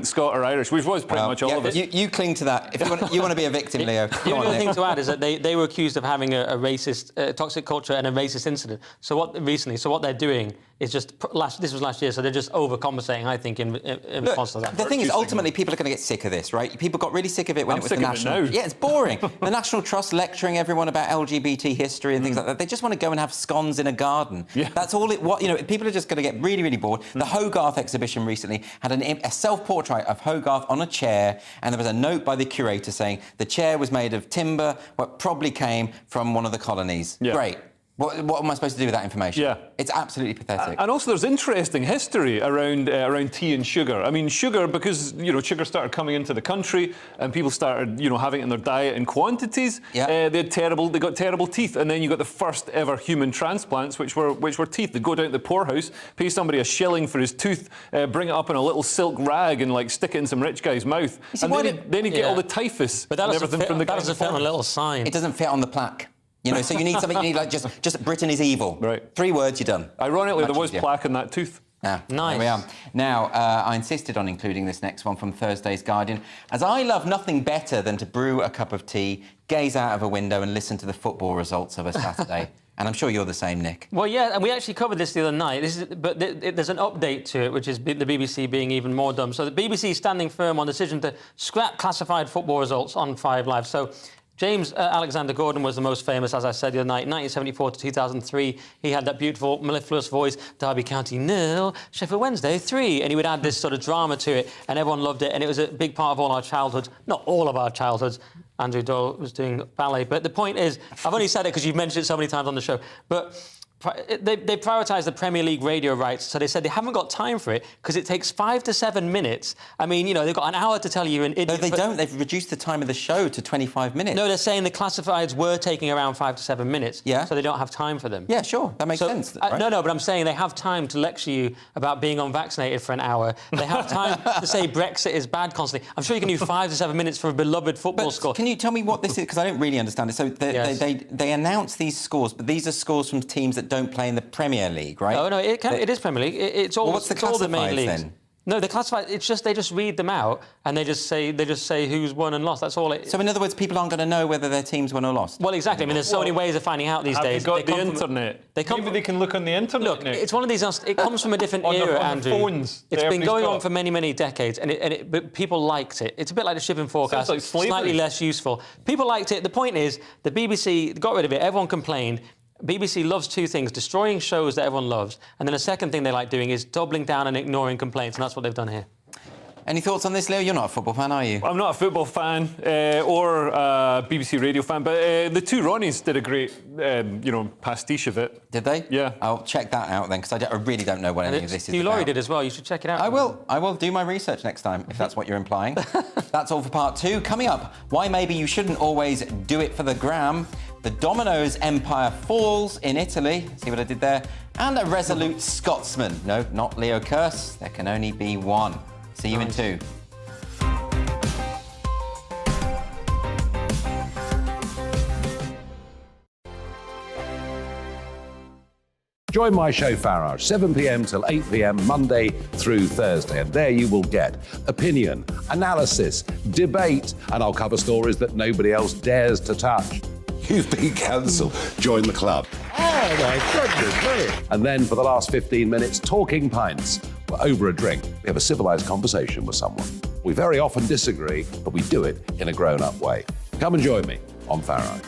Scot or Irish, which was pretty much all of us. You cling to that. If you want to be a victim, Leo. The only thing to add is that they were accused of having a racist, toxic culture and a racist incident. So what they're doing is just this was last year, so they're just overcompensating, I think, in response to that. The thing is, ultimately, people are going to get sick of this, right? People got really sick of it when it was the National. Yeah, it's boring. The National Trust lecturing everyone about LGBT history and things like that. They just want to go and have scones in a garden. Yeah. That's all it. What, you know, people are just going to get really, really bored. The Hogarth exhibition recently had a self-portrait of Hogarth on a chair, and there was a note by the curator saying the chair was made of timber, what probably came from one of the colonies. Yeah. Great. What am I supposed to do with that information? Yeah. It's absolutely pathetic. And also there's interesting history around tea and sugar. I mean, sugar, because, you know, sugar started coming into the country and people started, you know, having it in their diet in quantities. Yeah. They got terrible teeth. And then you got the first ever human transplants, which were teeth. They'd go down to the poorhouse, pay somebody a shilling for his tooth, bring it up in a little silk rag and, like, stick it in some rich guy's mouth. And then he'd get all the typhus and everything from the guy. That doesn't fit on a little sign. It doesn't fit on the plaque. You know, so you need something, just Britain is evil. Right. 3 words, you're done. Ironically, there was plaque in that tooth. Ah, nice. There we are. Now, I insisted on including this next one from Thursday's Guardian, as I love nothing better than to brew a cup of tea, gaze out of a window and listen to the football results of a Saturday. And I'm sure you're the same, Nick. Well, yeah, and we actually covered this the other night. But there's an update to it, which is the BBC being even more dumb. So the BBC is standing firm on the decision to scrap classified football results on 5 Live. So James Alexander Gordon was the most famous, as I said the other night. 1974 to 2003, he had that beautiful, mellifluous voice, Derby County 0, Sheffield Wednesday 3. And he would add this sort of drama to it, and everyone loved it. And it was a big part of all our childhoods. Not all of our childhoods. Andrew Doyle was doing ballet. But the point is, I've only said it because you've mentioned it so many times on the show, but They prioritised the Premier League radio rights, so they said they haven't got time for it because it takes 5 to 7 minutes. I mean, you know, they've got an hour to tell you. No, they don't. They've reduced the time of the show to 25 minutes. No, they're saying the classifieds were taking around 5 to 7 minutes. Yeah. So they don't have time for them. Yeah, sure. That makes sense. Right? No, but I'm saying they have time to lecture you about being unvaccinated for an hour. They have time to say Brexit is bad constantly. I'm sure you can do 5 to 7 minutes for a beloved football score. Can you tell me what this is? Because I don't really understand it. So they announce these scores, but these are scores from teams that don't play in the Premier League, right? Oh no, it is Premier League. It's all. Well, what's the classifieds then? No, the classified. It's just they just read them out and they just say who's won and lost. That's all it. So in other words, people aren't going to know whether their team's won or lost. Well, exactly. I mean, there's so many ways of finding out these days. Have you got the internet? Maybe they can look on the internet. Look, it's one of these. It comes from a different era, Andrew. Phones. It's been going on for many, many decades, but people liked it. It's a bit like the shipping forecast, like slightly less useful. People liked it. The point is, the BBC got rid of it. Everyone complained. BBC loves two things: destroying shows that everyone loves, and then a second thing they like doing is doubling down and ignoring complaints, and that's what they've done here. Any thoughts on this, Leo? You're not a football fan, are you? I'm not a football fan or a BBC radio fan, but the two Ronnies did a great, pastiche of it. Did they? Yeah. I'll check that out then, because I really don't know what any of this is Hugh about. Laurie did as well. You should check it out. I will do my research next time, if that's what you're implying. That's all for part 2. Coming up, why maybe you shouldn't always do it for the gram, the Dominos empire falls in Italy, see what I did there, and a resolute Scotsman. No, not Leo Kearse, there can only be one. See you in 2. Join my show Farage, 7 p.m. till 8 p.m. Monday through Thursday. And there you will get opinion, analysis, debate, and I'll cover stories that nobody else dares to touch. You've been cancelled. Join the club. Oh my goodness me. And then for the last 15 minutes, talking pints. We're over a drink. We have a civilised conversation with someone. We very often disagree, but we do it in a grown-up way. Come and join me on Farage.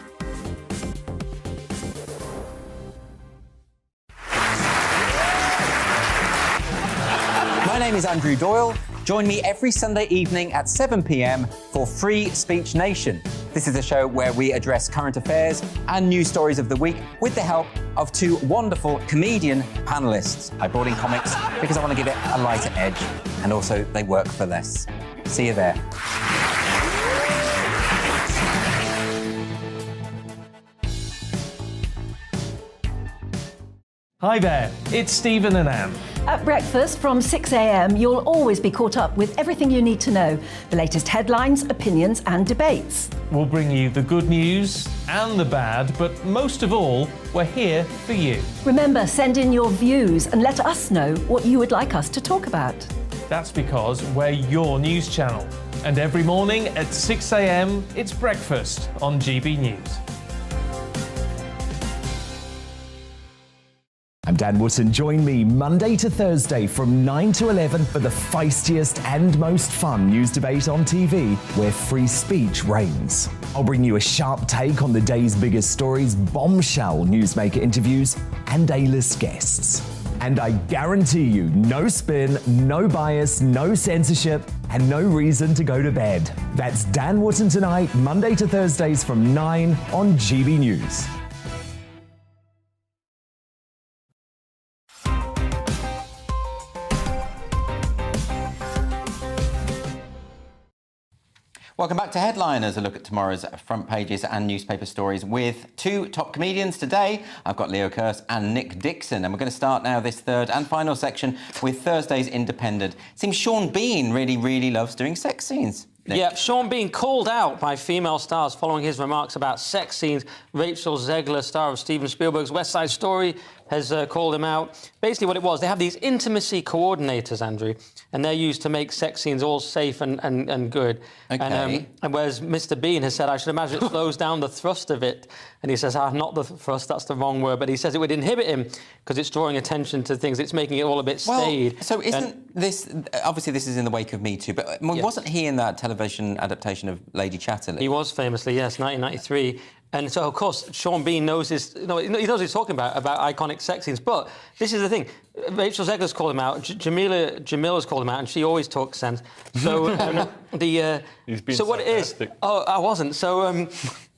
My name is Andrew Doyle. Join me every Sunday evening at 7 p.m. for Free Speech Nation. This is a show where we address current affairs and news stories of the week with the help of 2 wonderful comedian panellists. I brought in comics because I want to give it a lighter edge, and also they work for less. See you there. Hi there, it's Stephen and Anne. At breakfast from 6 a.m, you'll always be caught up with everything you need to know, the latest headlines, opinions and debates. We'll bring you the good news and the bad, but most of all, we're here for you. Remember, send in your views and let us know what you would like us to talk about. That's because we're your news channel. And every morning at 6 a.m, it's breakfast on GB News. I'm Dan Wootton. Join me Monday to Thursday from 9 to 11 for the feistiest and most fun news debate on TV, where free speech reigns. I'll bring you a sharp take on the day's biggest stories, bombshell newsmaker interviews, and A-list guests. And I guarantee you, no spin, no bias, no censorship, and no reason to go to bed. That's Dan Wootton Tonight, Monday to Thursdays from 9 on GB News. Welcome back to Headliners, a look at tomorrow's front pages and newspaper stories with 2 top comedians. Today, I've got Leo Kearse and Nick Dixon, and we're going to start now this third and final section with Thursday's Independent. It seems Sean Bean really loves doing sex scenes. Nick. Yeah, Sean Bean called out by female stars following his remarks about sex scenes. Rachel Zegler, star of Steven Spielberg's West Side Story, has called him out. Basically what it was, they have these intimacy coordinators, Andrew, and they're used to make sex scenes all safe and good. Okay. And whereas Mr. Bean has said, I should imagine it slows down the thrust of it. And he says, not the thrust, that's the wrong word. But he says it would inhibit him because it's drawing attention to things. It's making it all a bit staid. Well, so isn't this... Obviously, this is in the wake of Me Too, but wasn't he in that television adaptation of Lady Chatterley? He was famously, yes, 1993. And so, of course, Sean Bean knows his... he knows what he's talking about iconic sex scenes. But this is the thing. Rachel Zegler's called him out. Jamila's called him out, and she always talks sense. So, He's been so what it is... Oh, I wasn't. So...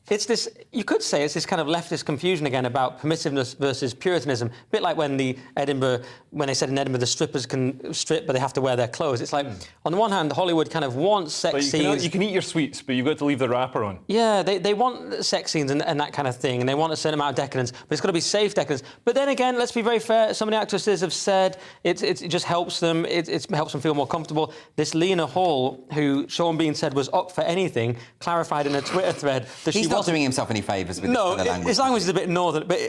It's this, you could say it's this kind of leftist confusion again about permissiveness versus puritanism. A bit like when they said in Edinburgh the strippers can strip but they have to wear their clothes. It's like, on the one hand, Hollywood kind of wants sex scenes. You can eat your sweets, but you've got to leave the wrapper on. Yeah, they want sex scenes and that kind of thing, and they want a certain amount of decadence, but it's got to be safe decadence. But then again, let's be very fair, some of the actresses have said it just helps them, it helps them feel more comfortable. This Lena Hall, who Sean Bean said was up for anything, clarified in a Twitter thread that He's not doing himself any favours with no, the language. his language is a bit northern, but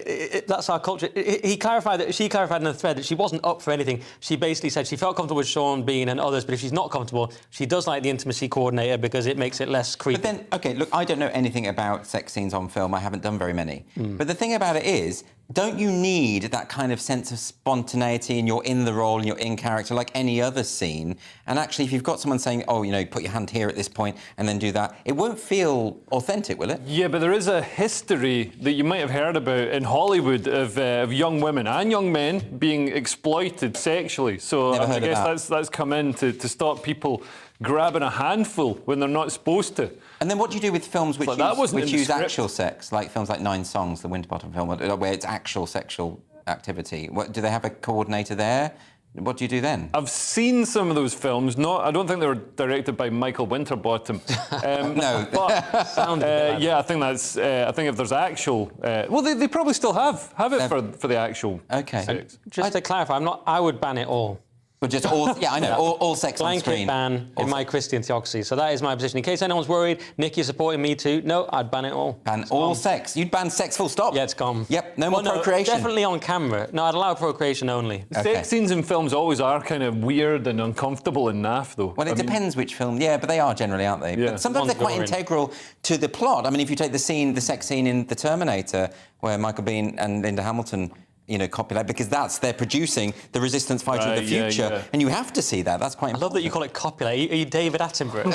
that's our culture. She clarified in a thread that she wasn't up for anything. She basically said she felt comfortable with Sean Bean and others, but if she's not comfortable, she does like the intimacy coordinator because it makes it less creepy. But then, OK, look, I don't know anything about sex scenes on film. I haven't done very many. But the thing about it is, don't you need that kind of sense of spontaneity and you're in the role and you're in character like any other scene? And actually, if you've got someone saying, oh, you know, put your hand here at this point and then do that, it won't feel authentic, will it? Yeah, but there is a history that you might have heard about in Hollywood of young women and young men being exploited sexually. So I guess that's come in to stop people grabbing a handful when they're not supposed to. And then what do you do with films which use actual sex, like films like 9 Songs, the Winterbottom film, where it's actual sexual activity? Do they have a coordinator there? What do you do then? I've seen some of those films. I don't think they were directed by Michael Winterbottom. No. But yeah, I think that's. I think if there's actual, well, they probably still have it for the actual. Okay. Sex. Just to clarify, I would ban it all. But just all, yeah, I know, all sex on screen. Blanket ban in my Christian theocracy. So that is my position. In case anyone's worried, Nick, you're supporting me too. No, I'd ban it all. Ban all sex. You'd ban sex full stop? Yeah, it's gone. Yep, no more procreation. Definitely on camera. No, I'd allow procreation only. Okay. Sex scenes in films always are kind of weird and uncomfortable and naff, though. Well, it depends which film. Yeah, but they are generally, aren't they? Yeah. But sometimes they're quite integral to the plot. I mean, if you take the sex scene in The Terminator, where Michael Biehn and Linda Hamilton, you know, copulate, because they're producing the resistance fighter of the future, and you have to see that. That's quite important. I love that you call it copulate. Are you David Attenborough?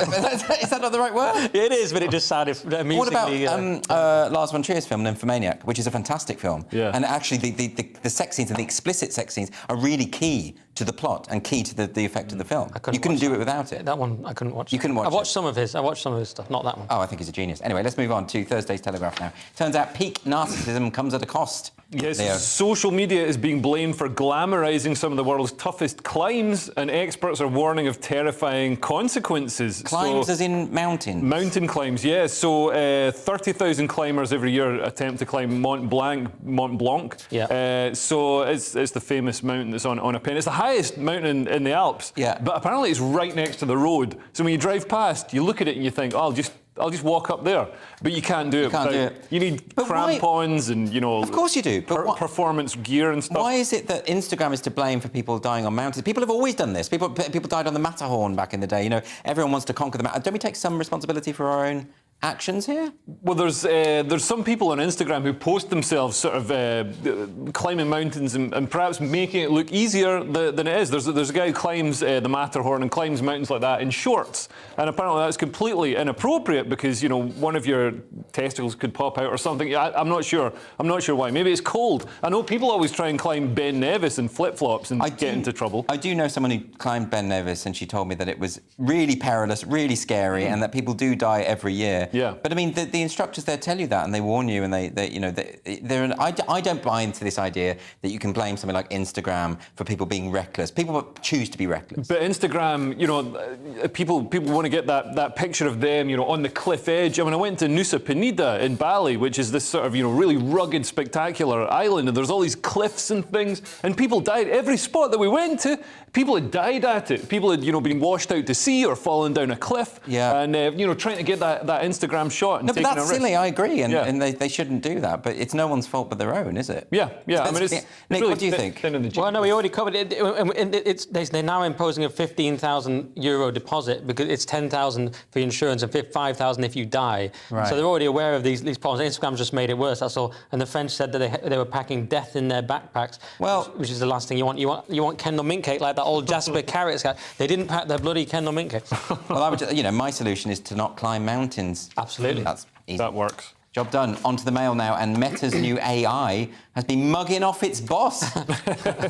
Is that not the right word? It is, but it just sounded amusingly... What about Lars von Trier's film, Nymphomaniac, which is a fantastic film. Yeah. And actually, the sex scenes and the explicit sex scenes are really key to the plot and key to the effect of the film. You couldn't do it without it. That one, I couldn't watch. You couldn't watch it? I watched some of his stuff, not that one. Oh, I think he's a genius. Anyway, let's move on to Thursday's Telegraph now. Turns out peak narcissism comes at a cost. Yes, Leo. social media is being blamed for glamorising some of the world's toughest climbs, and experts are warning of terrifying consequences. Climbs as in mountains? Mountain climbs, yeah. So 30,000 climbers every year attempt to climb Mont Blanc. Yeah. So it's the famous mountain that's on a pin. It's the highest mountain in the Alps. Yeah. But apparently it's right next to the road. So when you drive past, you look at it and you think, oh, I'll just walk up there. But you can't do it. You need crampons and, you know... Of course you do. But performance gear and stuff. Why is it that Instagram is to blame for people dying on mountains? People have always done this. People died on the Matterhorn back in the day. You know, everyone wants to conquer the mountain. Don't we take some responsibility for our own actions here? Well, there's some people on Instagram who post themselves sort of climbing mountains and perhaps making it look easier than it is. There's a guy who climbs the Matterhorn and climbs mountains like that in shorts, and apparently that's completely inappropriate because, you know, one of your testicles could pop out or something. I'm not sure why. Maybe it's cold. I know people always try and climb Ben Nevis in flip-flops and get into trouble. I do know someone who climbed Ben Nevis, and she told me that it was really perilous, really scary, and that people do die every year. Yeah. But I mean, the instructors there tell you that, and they warn you, and I don't buy into this idea that you can blame something like Instagram for people being reckless. People choose to be reckless. But Instagram, you know, people want to get that picture of them, you know, on the cliff edge. I mean, I went to Nusa Penida in Bali, which is this sort of, you know, really rugged, spectacular island, and there's all these cliffs and things, and people died. Every spot that we went to, people had died at it. People had, you know, been washed out to sea or fallen down a cliff. Yeah. And, you know, trying to get that Instagram shot and no, but taking that's a risk. silly, I agree, and they shouldn't do that, but it's no one's fault but their own, is it? Yeah. I mean, it's Nick, really what do you think? Well, no, we already covered it. They're now imposing a €15,000 deposit because it's 10,000 for insurance and 5,000 if you die. Right. So they're already aware of these problems. Instagram's just made it worse, that's all. And the French said that they were packing death in their backpacks, which is the last thing you want. You want Kendall mint cake like that old Jasper Carrots guy. They didn't pack their bloody Kendall mint cake. Well, I would, you know, my solution is to not climb mountains. Absolutely. That's easy. That works. Job done. On to the Mail now, and Meta's new AI has been mugging off its boss.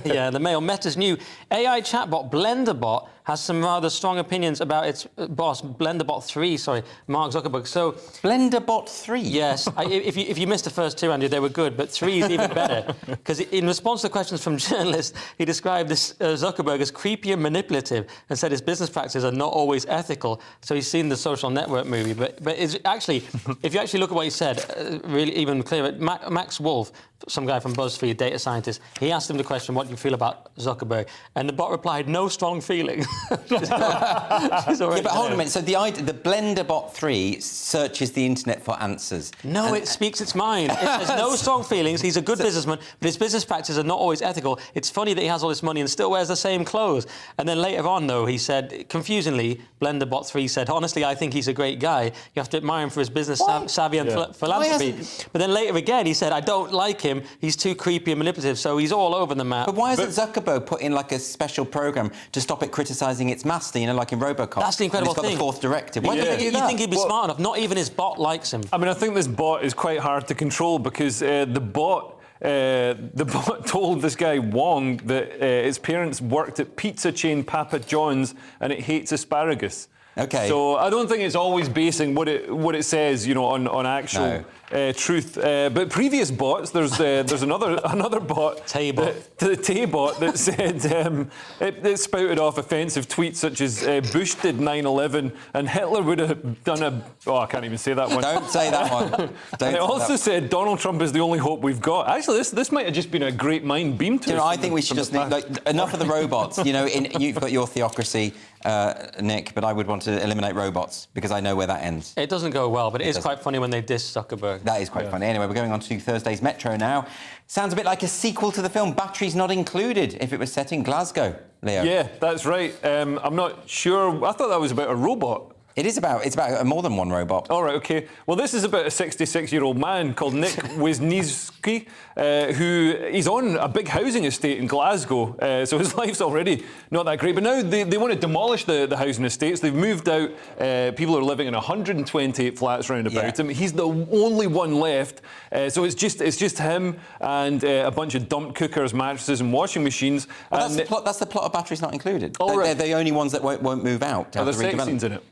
Yeah, the Mail. Meta's new AI chatbot, BlenderBot, has some rather strong opinions about its boss, BlenderBot3, Mark Zuckerberg. So BlenderBot3? Yes. If you missed the first two, Andy, they were good, but 3 is even better. Because in response to questions from journalists, he described this Zuckerberg as creepy and manipulative and said his business practices are not always ethical. So he's seen the Social Network movie. But it's actually, if you actually look at what he said, really even clearer, Max Wolf, some guy from BuzzFeed, data scientist, he asked him the question, what do you feel about Zuckerberg? And the bot replied, no strong feelings. Yeah, but hold on a minute. So the BlenderBot 3 searches the internet for answers. No, it speaks its mind. It says no strong feelings. He's a good businessman, but his business practices are not always ethical. It's funny that he has all this money and still wears the same clothes. And then later on, though, he said, confusingly, BlenderBot 3 said, honestly, I think he's a great guy. You have to admire him for his business savvy and philanthropy. But then later again, he said, I don't like him. He's too creepy and manipulative. So he's all over the map. But why hasn't Zuckerberg put in like a special program to stop it criticising its master? You know, like in RoboCop. That's the incredible thing. It's got the 4th directive. Why don't they do that? You think he'd be smart enough? Not even his bot likes him. I mean, I think this bot is quite hard to control because the bot told this guy Wong that his parents worked at pizza chain Papa John's and it hates asparagus. Okay. So I don't think it's always basing what it says, you know, on actual truth. But previous bots, there's another bot, the Tay bot, that said it spouted off offensive tweets such as Bush did 9/11 and Hitler would have done I can't even say that one. Don't say that one. And it also said Donald Trump is the only hope we've got. Actually, this might have just been a great mind beamed to us. I think we should just enough of the robots. You know, you've got your theocracy, Nick, but I would want to eliminate robots because I know where that ends. It doesn't go well, but it is quite funny when they diss Zuckerberg. That is quite funny. Anyway, we're going on to Thursday's Metro now. Sounds a bit like a sequel to the film Batteries Not Included if it was set in Glasgow, Leo. Yeah, that's right. I'm not sure. I thought that was about a robot. It's about more than one robot. All right, OK. Well, this is about a 66-year-old man called Nick Wisniewski, who he's on a big housing estate in Glasgow, so his life's already not that great. But now they want to demolish the housing estates. They've moved out. People are living in 128 flats round about him. He's the only one left, so it's just him and a bunch of dumped cookers, mattresses, and washing machines. Well, that's the plot of Batteries Not Included. Oh, right. They're the only ones that won't move out. Are there sex scenes in it?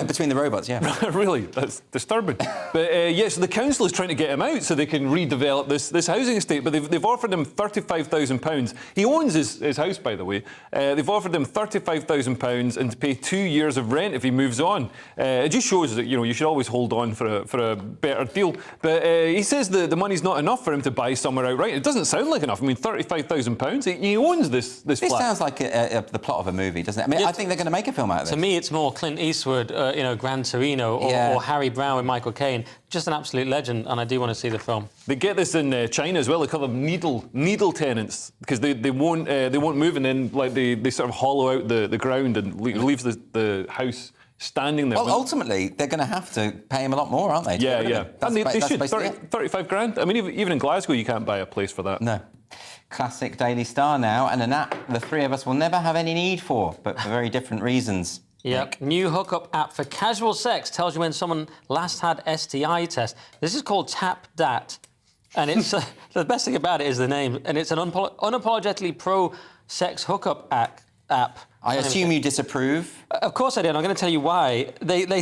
Between the robots, yeah. Really? That's disturbing. But yes, the council is trying to get him out so they can redevelop this housing estate. But they've offered him £35,000. He owns his house, by the way. They've offered him £35,000 and to pay 2 years of rent if he moves on. It just shows that you should always hold on for a better deal. But he says the money's not enough for him to buy somewhere outright. It doesn't sound like enough. I mean, £35,000. He owns this flat. This sounds like the plot of a movie, doesn't it? I mean, I think they're going to make a film out of it. To me, it's more Clint Eastwood, Gran Torino, or Harry Brown with Michael Caine. Just an absolute legend, and I do want to see the film. They get this in China as well. They call them needle tenants because they won't move, and then they sort of hollow out the ground and leaves the house standing there. Well, ultimately, they're going to have to pay him a lot more, aren't they? Yeah. And they should. 35 grand. I mean, even in Glasgow, you can't buy a place for that. No. Classic Daily Star now, and an app the three of us will never have any need for, but for very different reasons. Yep. New hookup app for casual sex tells you when someone last had STI test. This is called Tap Dat. And it's the best thing about it is the name. And it's an unapologetically pro-sex hookup app. I assume you disapprove? Of course I do, and I'm going to tell you why. They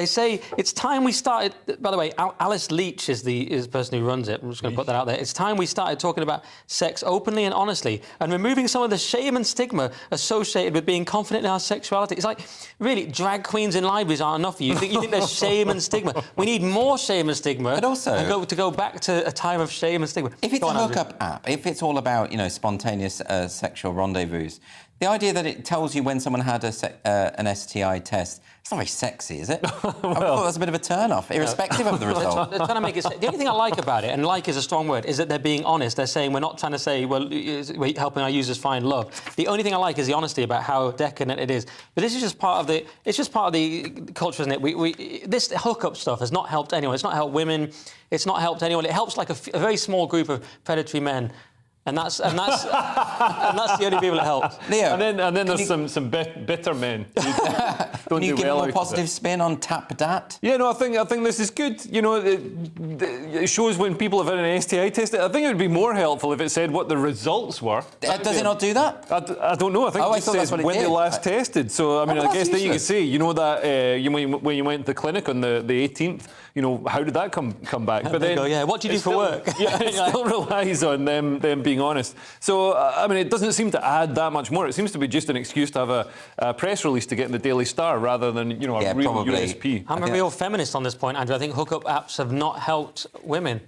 say it's time we started... By the way, Alice Leach is the person who runs it. I'm just going to put that out there. It's time we started talking about sex openly and honestly and removing some of the shame and stigma associated with being confident in our sexuality. It's like, really, drag queens in libraries aren't enough for you. You think there's shame and stigma? We need more shame and stigma. But also... to go back to a time of shame and stigma. If it's a hookup app, if it's all about, spontaneous sexual rendezvous, the idea that it tells you when someone had an STI test, it's not very sexy, is it? I thought that's a bit of a turn-off, irrespective of the result. They're trying to make it... The only thing I like about it, and like is a strong word, is that they're being honest. They're saying we're not trying to say, well, we're helping our users find love. The only thing I like is the honesty about how decadent it is. But this is just part of the... It's just part of the culture, isn't it? This hookup stuff has not helped anyone. It's not helped women. It's not helped anyone. It helps like a very small group of predatory men. And that's and that's the only people it helps. Leo, and then there's some bitter men. Can you give a more positive spin on Tap Dat? Yeah, no, I think this is good. You know, it shows when people have had an STI test. I think it would be more helpful if it said what the results were. Does it not do that? I don't know. I think it says when they last tested. So I mean, I guess then you could say, you know, that when you went to the clinic on the 18th, you know, how did that come back? But then, yeah, what do you do for work? Yeah, it still relies on them being honest. So I mean, it doesn't seem to add that much more. It seems to be just an excuse to have a press release to get in the Daily Star rather than, you know, a real USP. I'm a real feminist on this point, Andrew. I think hookup apps have not helped women.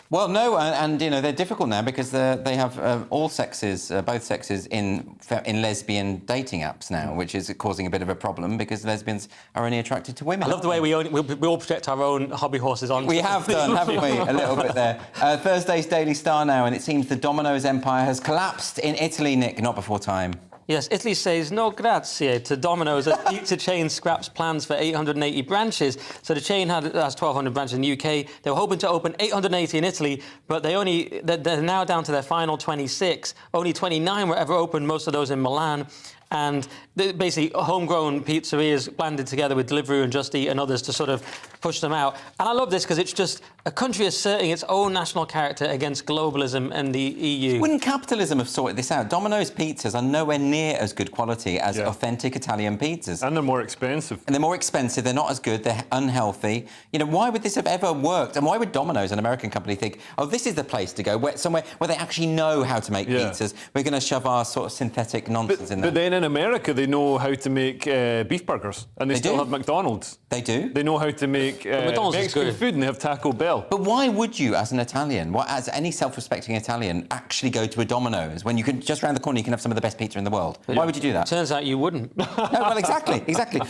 Well, no, and you know they're difficult now because they have all sexes, both sexes, in lesbian dating apps now, which is causing a bit of a problem because lesbians are only attracted to women. I love the way we all project our own hobby horses on. We have done, haven't we? A little bit there. Thursday's Daily Star now, and it seems the Domino's empire has collapsed in Italy, Nick, not before time. Yes, Italy says no grazie to Domino's as pizza chain scraps plans for 880 branches. So the chain has 1,200 branches in the UK. They were hoping to open 880 in Italy, but they're now down to their final 26. Only 29 were ever opened, most of those in Milan. And basically homegrown pizzerias blended together with Deliveroo and Just Eat and others to sort of push them out. And I love this because it's just a country asserting its own national character against globalism and the EU. Wouldn't capitalism have sorted this out? Domino's pizzas are nowhere near as good quality as authentic Italian pizzas. And they're more expensive. And they're more expensive, they're not as good, they're unhealthy. You know, why would this have ever worked? And why would Domino's, an American company, think, oh, this is the place to go, somewhere where they actually know how to make pizzas. We're going to shove our sort of synthetic nonsense in there. But then in America, they know how to make beef burgers, and they still have McDonald's. They do? They know how to make Mexican food, and they have Taco Bell. But why would you, as an Italian, as any self-respecting Italian, actually go to a Domino's when you can, just around the corner, you can have some of the best pizza in the world? Why would you do that? Turns out you wouldn't. No, well, exactly.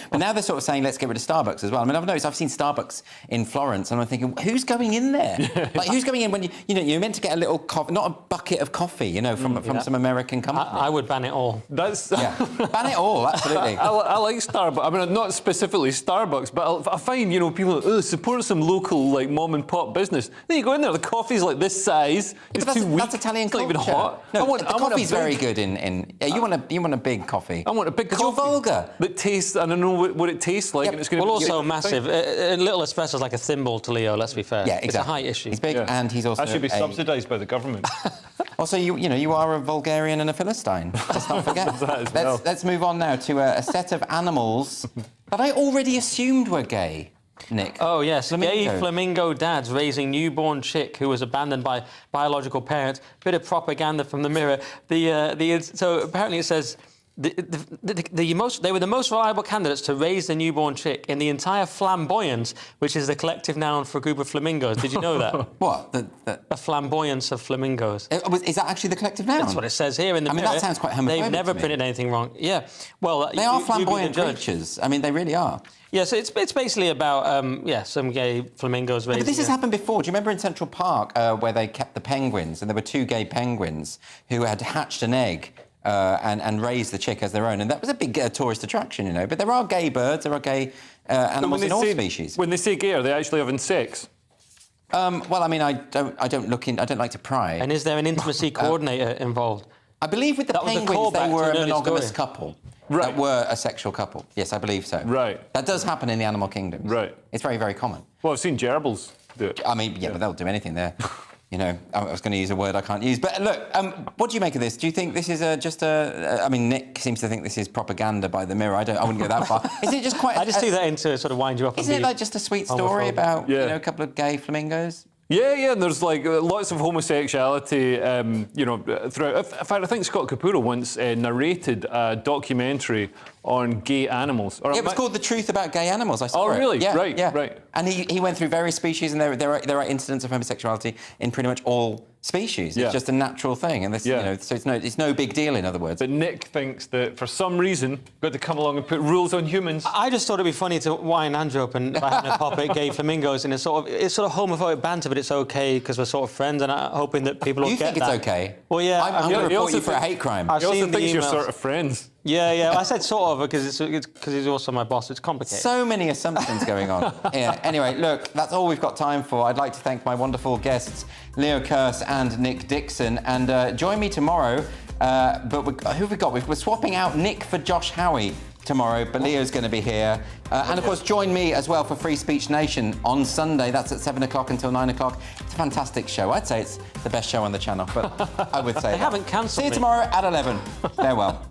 But now they're sort of saying, let's get rid of Starbucks as well. I mean, I've seen Starbucks in Florence, and I'm thinking, who's going in there? Like, who's going in when you're meant to get a little coffee, not a bucket of coffee, you know, from some American company? I would ban it all. Ban it all, absolutely. I like Starbucks. I mean, not specifically Starbucks, but I find, you know, people support some local, like, mom and pop business. Then you go in there, the coffee's like this size. It's too weak. That's Italian culture. It's not even hot. No, the coffee's very good you want a big coffee. I want a big coffee. You're vulgar. That tastes, and I know what it tastes like, and it's going to be... also massive. A little espresso's like a thimble to Leo, let's be fair. Yeah, exactly. It's a height issue. He's big, and he's also That should be subsidised by the government. Also, you are a Vulgarian and a Philistine. Let's not forget. Let's move on now to a set of animals that I already assumed were gay, Nick. Oh, yes. Gay flamingo dads raising newborn chick who was abandoned by biological parents. Bit of propaganda from the Mirror. So apparently it says... They were the most reliable candidates to raise the newborn chick in the entire flamboyance, which is the collective noun for a group of flamingos. Did you know that? What? A flamboyance of flamingos. Is that actually the collective noun? That's what it says here in the Mirror. I mean, that sounds quite homophobic. They've never printed anything wrong. Yeah. Well, they are flamboyant creatures. I mean, they really are. Yeah, so it's basically about, some gay flamingos raising... But this has happened before. Do you remember in Central Park where they kept the penguins, and there were two gay penguins who had hatched an egg and raised the chick as their own, and that was a big tourist attraction, you know. But there are gay birds, there are gay animals in all species. When they say gay, are they actually having sex? Well, I mean, I don't like to pry. And is there an intimacy coordinator involved? I believe with the penguins they were a monogamous couple. Right. That were a sexual couple. Yes, I believe so. Right. That does happen in the animal kingdom. Right. It's very, very common. Well, I've seen gerbils do it. I mean, yeah, but they'll do anything there. You know, I was going to use a word I can't use. But look, what do you make of this? Do you think this is I mean, Nick seems to think this is propaganda by the Mirror. I wouldn't go that far. Is it just quite... I just do that in to sort of wind you up. Isn't it like just a sweet story about, a couple of gay flamingos? Yeah, and there's like lots of homosexuality, throughout. In fact, I think Scott Capurro once narrated a documentary on gay animals. It was called The Truth About Gay Animals, I saw it. Oh, really? Yeah, Right. And he went through various species, and there are incidents of homosexuality in pretty much all species. It's just a natural thing, and so it's no big deal, in other words. But Nick thinks that for some reason we've got to come along and put rules on humans. I just thought it'd be funny to wind Andrew up and by having a pop at gay flamingos, and it's sort of homophobic banter, but it's okay because we're sort of friends, and I'm hoping that people will get that. You think it's okay? Well, yeah. I'm going to report you for a hate crime. He also thinks you're sort of friends. Yeah. I said sort of because he's also my boss. It's complicated. So many assumptions going on. Yeah. Anyway, look, that's all we've got time for. I'd like to thank my wonderful guests, Leo Kearse and Nick Dixon. And join me tomorrow. But who have we got? We're swapping out Nick for Josh Howie tomorrow, but Leo's going to be here. And of course, join me as well for Free Speech Nation on Sunday. That's at 7 o'clock until 9 o'clock. It's a fantastic show. I'd say it's the best show on the channel, but I would say they haven't cancelled. See you tomorrow at 11. Farewell.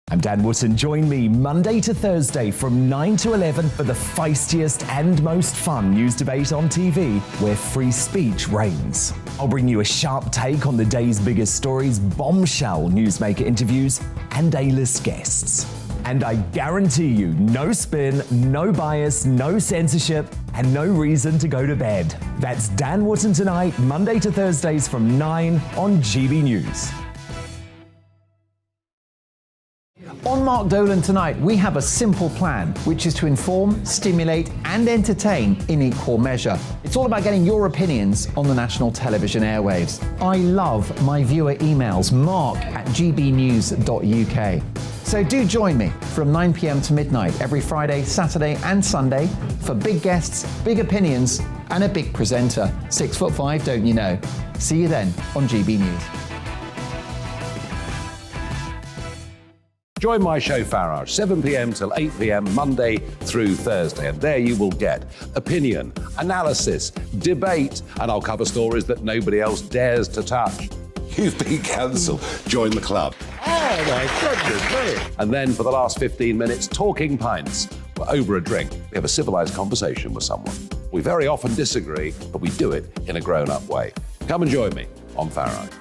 I'm Dan Wootton. Join me Monday to Thursday from 9 to 11 for the feistiest and most fun news debate on TV, where free speech reigns. I'll bring you a sharp take on the day's biggest stories, bombshell newsmaker interviews, and A-list guests. And I guarantee you, no spin, no bias, no censorship, and no reason to go to bed. That's Dan Wootton Tonight, Monday to Thursdays from 9 on GB News. On Mark Dolan Tonight, we have a simple plan, which is to inform, stimulate, and entertain in equal measure. It's all about getting your opinions on the national television airwaves. I love my viewer emails, mark@gbnews.uk. So do join me from 9 p.m. to midnight every Friday, Saturday, and Sunday for big guests, big opinions, and a big presenter. 6'5", don't you know? See you then on GB News. Join my show Farage, 7 p.m. till 8 p.m. Monday through Thursday. And there you will get opinion, analysis, debate, and I'll cover stories that nobody else dares to touch. You've been cancelled. Join the club. Oh my goodness me. And then for the last 15 minutes, talking pints. We're over a drink. We have a civilised conversation with someone. We very often disagree, but we do it in a grown-up way. Come and join me on Farage.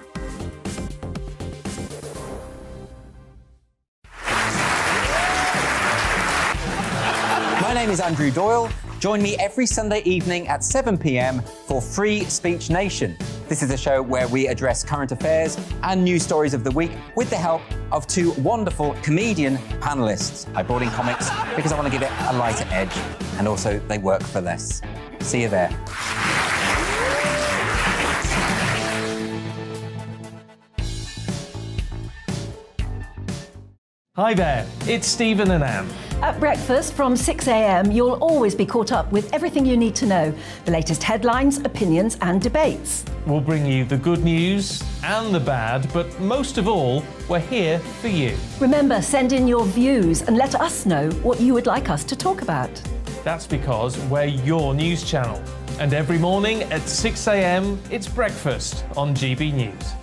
My name is Andrew Doyle. Join me every Sunday evening at 7 p.m. for Free Speech Nation. This is a show where we address current affairs and news stories of the week with the help of two wonderful comedian panelists. I brought in comics because I want to give it a lighter edge, and also they work for less. See you there. Hi there, it's Stephen and Anne. At breakfast from 6 a.m, you'll always be caught up with everything you need to know, the latest headlines, opinions, and debates. We'll bring you the good news and the bad, but most of all, we're here for you. Remember, send in your views and let us know what you would like us to talk about. That's because we're your news channel. And every morning at 6 a.m, it's breakfast on GB News.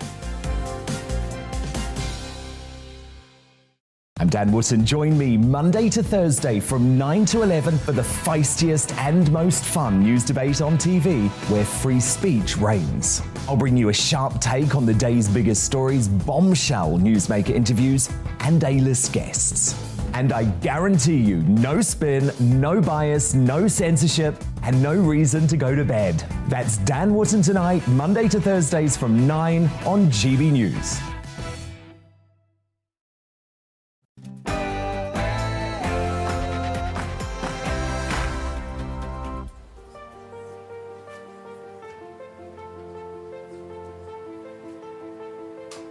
I'm Dan Wootton. Join me Monday to Thursday from 9 to 11 for the feistiest and most fun news debate on TV, where free speech reigns. I'll bring you a sharp take on the day's biggest stories, bombshell newsmaker interviews, and A-list guests. And I guarantee you, no spin, no bias, no censorship, and no reason to go to bed. That's Dan Wootton Tonight, Monday to Thursdays from 9 on GB News.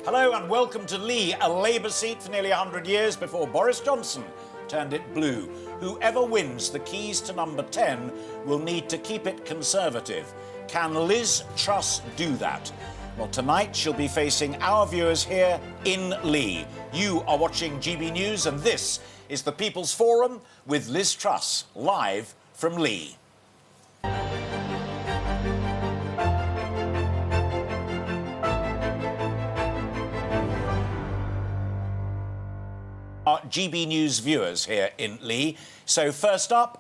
Hello and welcome to Lee, a Labour seat for nearly 100 years before Boris Johnson turned it blue. Whoever wins the keys to number 10 will need to keep it Conservative. Can Liz Truss do that? Well, tonight she'll be facing our viewers here in Lee. You are watching GB News and this is the People's Forum with Liz Truss, live from Lee. Our GB News viewers here in Lee. So first up,